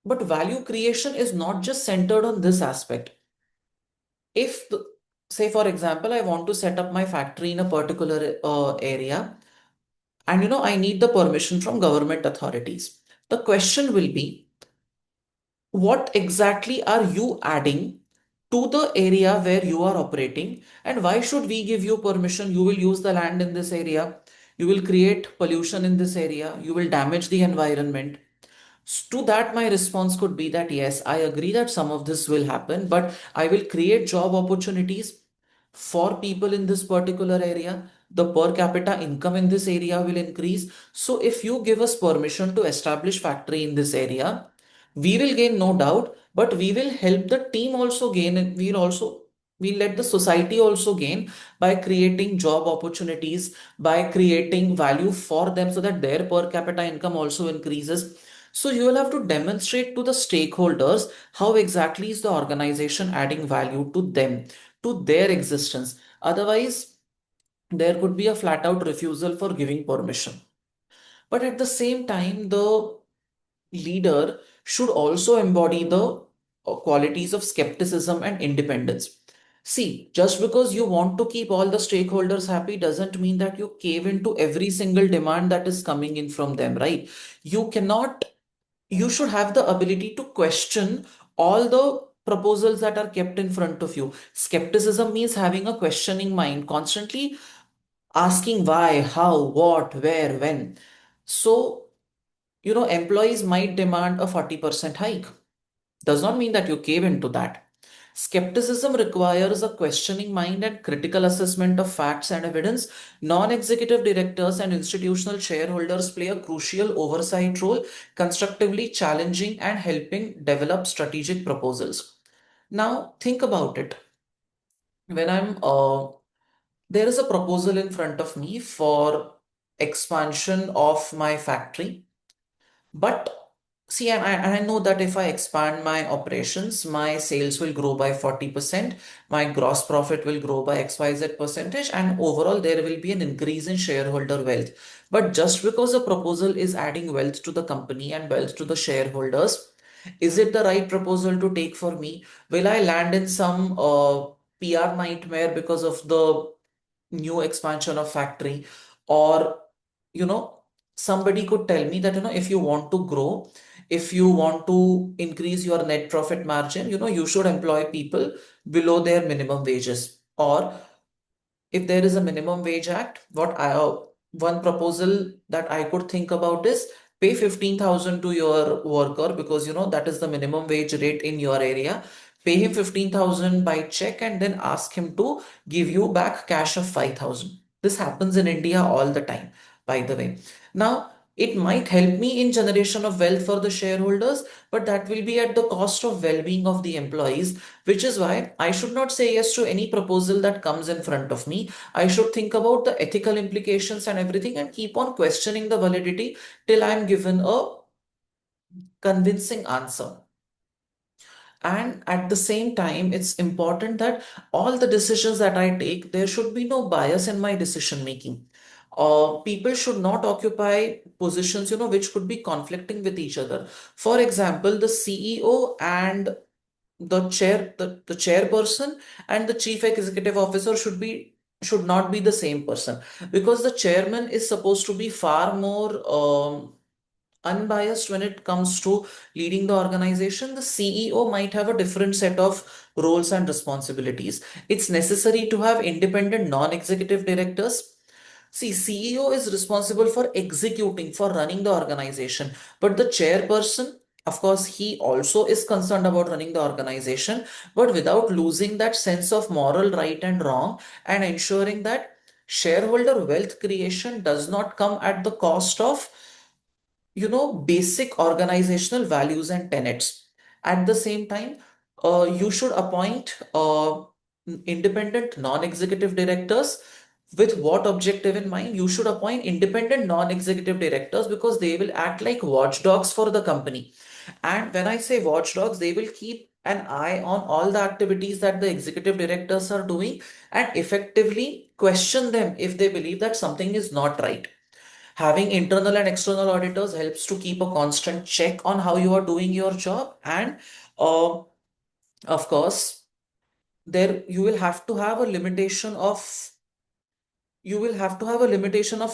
But value creation is not just centered on this aspect. If say for example, I want to set up my factory in a particular area, and I need the permission from government authorities. The question will be, what exactly are you adding to the area where you are operating, and why should we give you permission? You will use the land in this area, you will create pollution in this area, you will damage the environment. To that, my response could be that yes, I agree that some of this will happen, but I will create job opportunities for people in this particular area. The per capita income in this area will increase. So if you give us permission to establish factory in this area, we will gain, no doubt, but we will help the team also gain, and we'll also We let the society also gain by creating job opportunities, by creating value for them so that their per capita income also increases. So you will have to demonstrate to the stakeholders how exactly is the organization adding value to them, to their existence. Otherwise, there could be a flat out refusal for giving permission. But at the same time, the leader should also embody the qualities of skepticism and independence. See, just because you want to keep all the stakeholders happy doesn't mean that you cave into every single demand that is coming in from them, right? You cannot, you should have the ability to question all the proposals that are kept in front of you. Skepticism means having a questioning mind, constantly asking why, how, what, where, when. So, employees might demand a 40% hike. Does not mean that you cave into that. Skepticism requires a questioning mind and critical assessment of facts and evidence. Non executive directors and institutional shareholders play a crucial oversight role, constructively challenging and helping develop strategic proposals. Now, think about it. When there is a proposal in front of me for expansion of my factory. But see, and I know that if I expand my operations, my sales will grow by 40%, my gross profit will grow by XYZ percentage, and overall there will be an increase in shareholder wealth. But just because a proposal is adding wealth to the company and wealth to the shareholders, is it the right proposal to take for me? Will I land in some PR nightmare because of the new expansion of factory? Or you know somebody could tell me that if you want to grow, if you want to increase your net profit margin, you should employ people below their minimum wages. Or if there is a minimum wage act, one proposal that I could think about is pay 15,000 to your worker, because that is the minimum wage rate in your area. Pay him 15,000 by check and then ask him to give you back cash of 5,000. This happens in India all the time, by the way. Now, it might help me in generation of wealth for the shareholders, but that will be at the cost of well-being of the employees, which is why I should not say yes to any proposal that comes in front of me. I should think about the ethical implications and everything and keep on questioning the validity till I'm given a convincing answer. And at the same time, it's important that all the decisions that I take, there should be no bias in my decision making. People should not occupy positions, which could be conflicting with each other. For example, the CEO and the chairperson and the chief executive officer should not be the same person, because the chairman is supposed to be far more unbiased when it comes to leading the organization. The CEO might have a different set of roles and responsibilities. It's necessary to have independent non-executive directors. See, CEO is responsible for executing, for running the organization, but the chairperson, of course, he also is concerned about running the organization, but without losing that sense of moral right and wrong, and ensuring that shareholder wealth creation does not come at the cost of basic organizational values and tenets. At the same time, you should appoint independent non-executive directors. With what objective in mind? You should appoint independent non-executive directors because they will act like watchdogs for the company. And when I say watchdogs, they will keep an eye on all the activities that the executive directors are doing and effectively question them if they believe that something is not right. Having internal and external auditors helps to keep a constant check on how you are doing your job. And uh, of course, there you will have to have a limitation of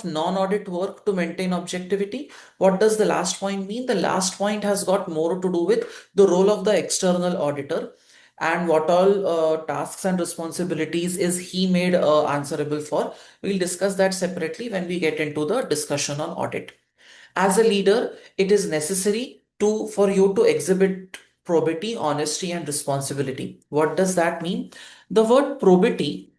non-audit work to maintain objectivity. What does the last point mean? The last point has got more to do with the role of the external auditor and what all tasks and responsibilities is he made answerable for. We'll discuss that separately when we get into the discussion on audit. As a leader, it is necessary to for you to exhibit probity, honesty, and responsibility. What does that mean? The word probity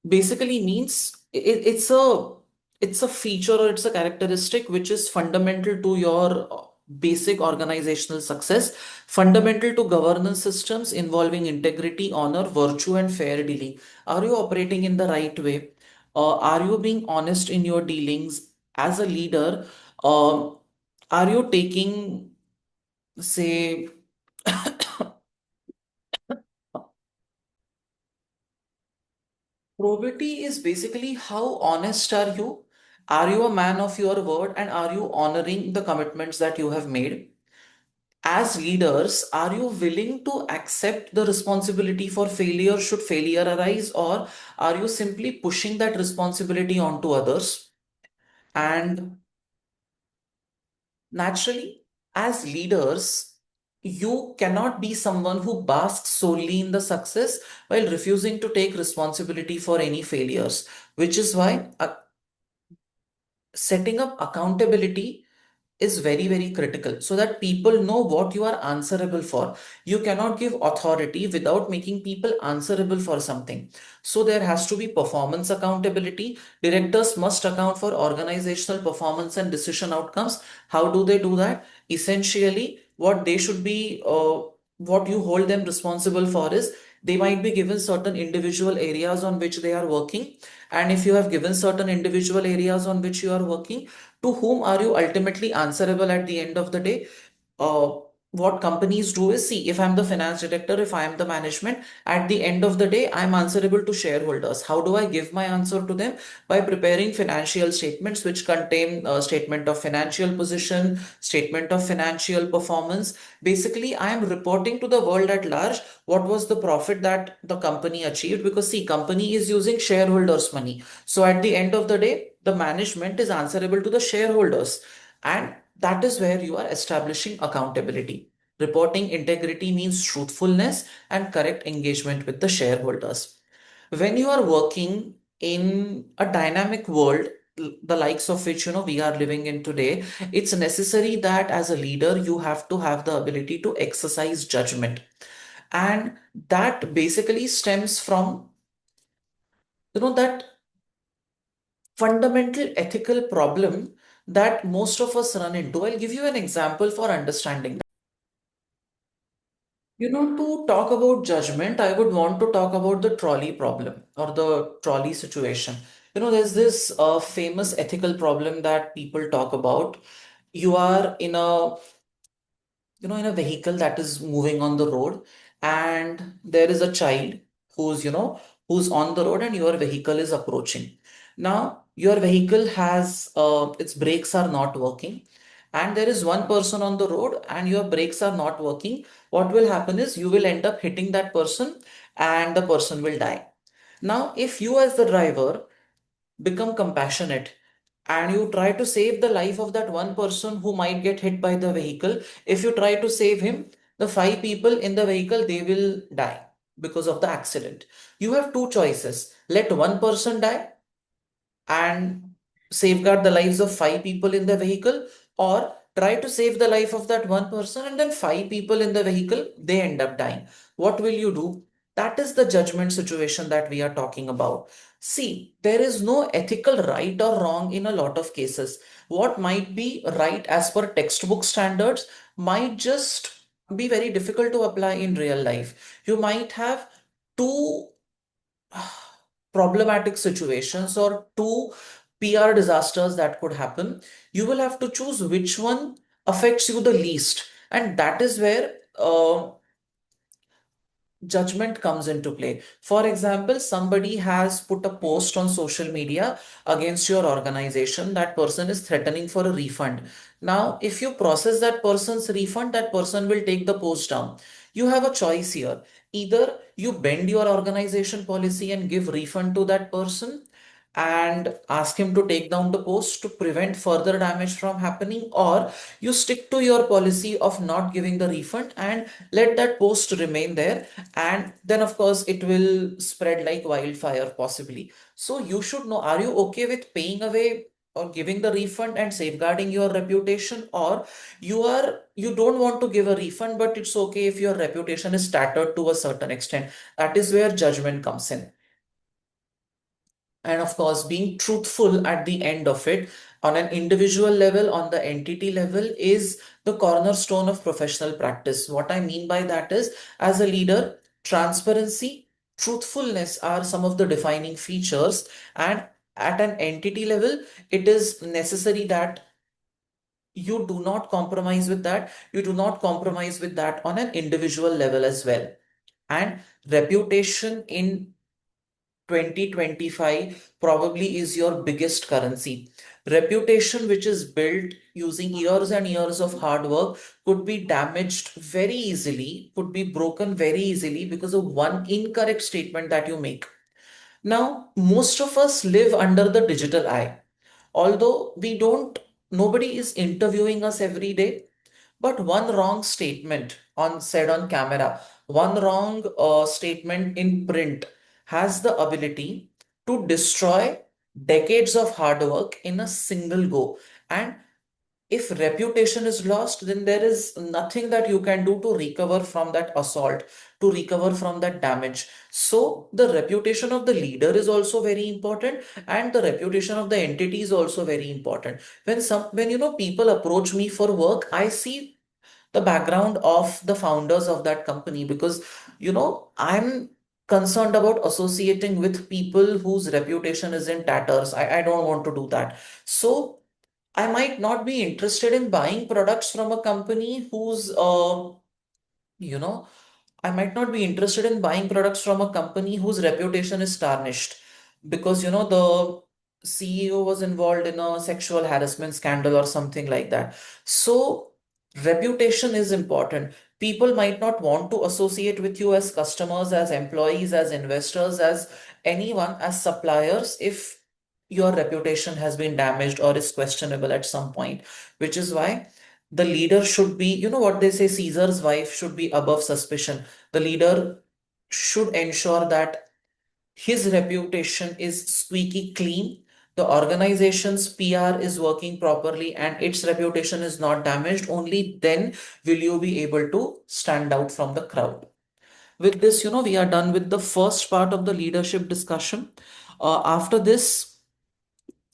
basically means it's a feature or it's a characteristic which is fundamental to your basic organizational success, fundamental to governance systems involving integrity, honor, virtue, and fair dealing. Are you operating in the right way? Are you being honest in your dealings as a leader? Um, are you taking, say, probity is basically how honest are you? Are you a man of your word and are you honoring the commitments that you have made? As leaders, are you willing to accept the responsibility for failure should failure arise, or are you simply pushing that responsibility onto others? And naturally, as leaders, you cannot be someone who basks solely in the success while refusing to take responsibility for any failures, which is why setting up accountability is very, very critical so that people know what you are answerable for. You cannot give authority without making people answerable for something. So there has to be performance accountability. Directors must account for organizational performance and decision outcomes. How do they do that? Essentially, what they should be, what you hold them responsible for is they might be given certain individual areas on which they are working. And if you have given certain individual areas on which you are working, to whom are you ultimately answerable at the end of the day? uh, what companies do is, see, if I'm the finance director, if I am the management, at the end of the day, I'm answerable to shareholders. How do I give my answer to them? By preparing financial statements which contain a statement of financial position, statement of financial performance. Basically, I am reporting to the world at large what was the profit that the company achieved, because see, company is using shareholders money. So at the end of the day, the management is answerable to the shareholders, and that is where you are establishing accountability. Reporting integrity means truthfulness and correct engagement with the shareholders. When you are working in a dynamic world, the likes of which we are living in today, it's necessary that as a leader you have to have the ability to exercise judgment. And that basically stems from that fundamental ethical problem that most of us run into. I'll give you an example for understanding. To talk about judgment, I would want to talk about the trolley problem or the trolley situation. There's this famous ethical problem that people talk about. You are in a vehicle that is moving on the road, and there is a child who's on the road, and your vehicle is approaching. Now your vehicle has its brakes are not working, and there is one person on the road and your brakes are not working. What will happen is you will end up hitting that person and the person will die. Now if you as the driver become compassionate and you try to save the life of that one person who might get hit by the vehicle, if you try to save him, the five people in the vehicle, they will die because of the accident. You have two choices: let one person die and safeguard the lives of five people in the vehicle, or try to save the life of that one person and then five people in the vehicle, they end up dying. What will you do? That is the judgment situation that we are talking about. See, there is no ethical right or wrong in a lot of cases. What might be right as per textbook standards might just be very difficult to apply in real life. You might have two problematic situations or two PR disasters that could happen. You will have to choose which one affects you the least. And that is where judgment comes into play. For example, somebody has put a post on social media against your organization. That person is threatening for a refund. Now, if you process that person's refund, that person will take the post down. You have a choice here. Either you bend your organization policy and give refund to that person and ask him to take down the post to prevent further damage from happening, or you stick to your policy of not giving the refund and let that post remain there, and then of course it will spread like wildfire possibly. So you should know, are you okay with paying away or giving the refund and safeguarding your reputation, or you don't want to give a refund but it's okay if your reputation is tattered to a certain extent. That is where judgment comes in. and of course being truthful at the end of it on an individual level, on the entity level, is the cornerstone of professional practice. What I mean by that is, as a leader, transparency, truthfulness are some of the defining features, and at an entity level, it is necessary that you do not compromise with that. You do not compromise with that on an individual level as well. And reputation in 2025 probably is your biggest currency. Reputation, which is built using years and years of hard work, could be damaged very easily, could be broken very easily because of one incorrect statement that you make. Now, most of us live under the digital eye. Although we don't, nobody is interviewing us every day, but one wrong statement on said on camera, one wrong statement in print has the ability to destroy decades of hard work in a single go. And if reputation is lost, then there is nothing that you can do to recover from that assault, to recover from that damage. So the reputation of the leader is also very important, and the reputation of the entity is also very important. When people approach me for work, I see the background of the founders of that company, because I'm concerned about associating with people whose reputation is in tatters. I don't want to do that. So I might not be interested in buying products from a company whose, you know, I might not be interested in buying products from a company whose reputation is tarnished, because, the CEO was involved in a sexual harassment scandal or something like that. So, reputation is important. People might not want to associate with you as customers, as employees, as investors, as anyone, as suppliers, if your reputation has been damaged or is questionable at some point, which is why the leader should be, what they say, Caesar's wife should be above suspicion. The leader should ensure that his reputation is squeaky clean, the organization's PR is working properly, and its reputation is not damaged. Only then will you be able to stand out from the crowd. With this, we are done with the first part of the leadership discussion. After this,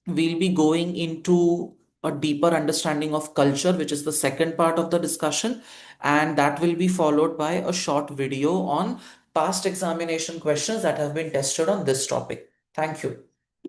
we'll be going into a deeper understanding of culture, which is the second part of the discussion. And that will be followed by a short video on past examination questions that have been tested on this topic. Thank you.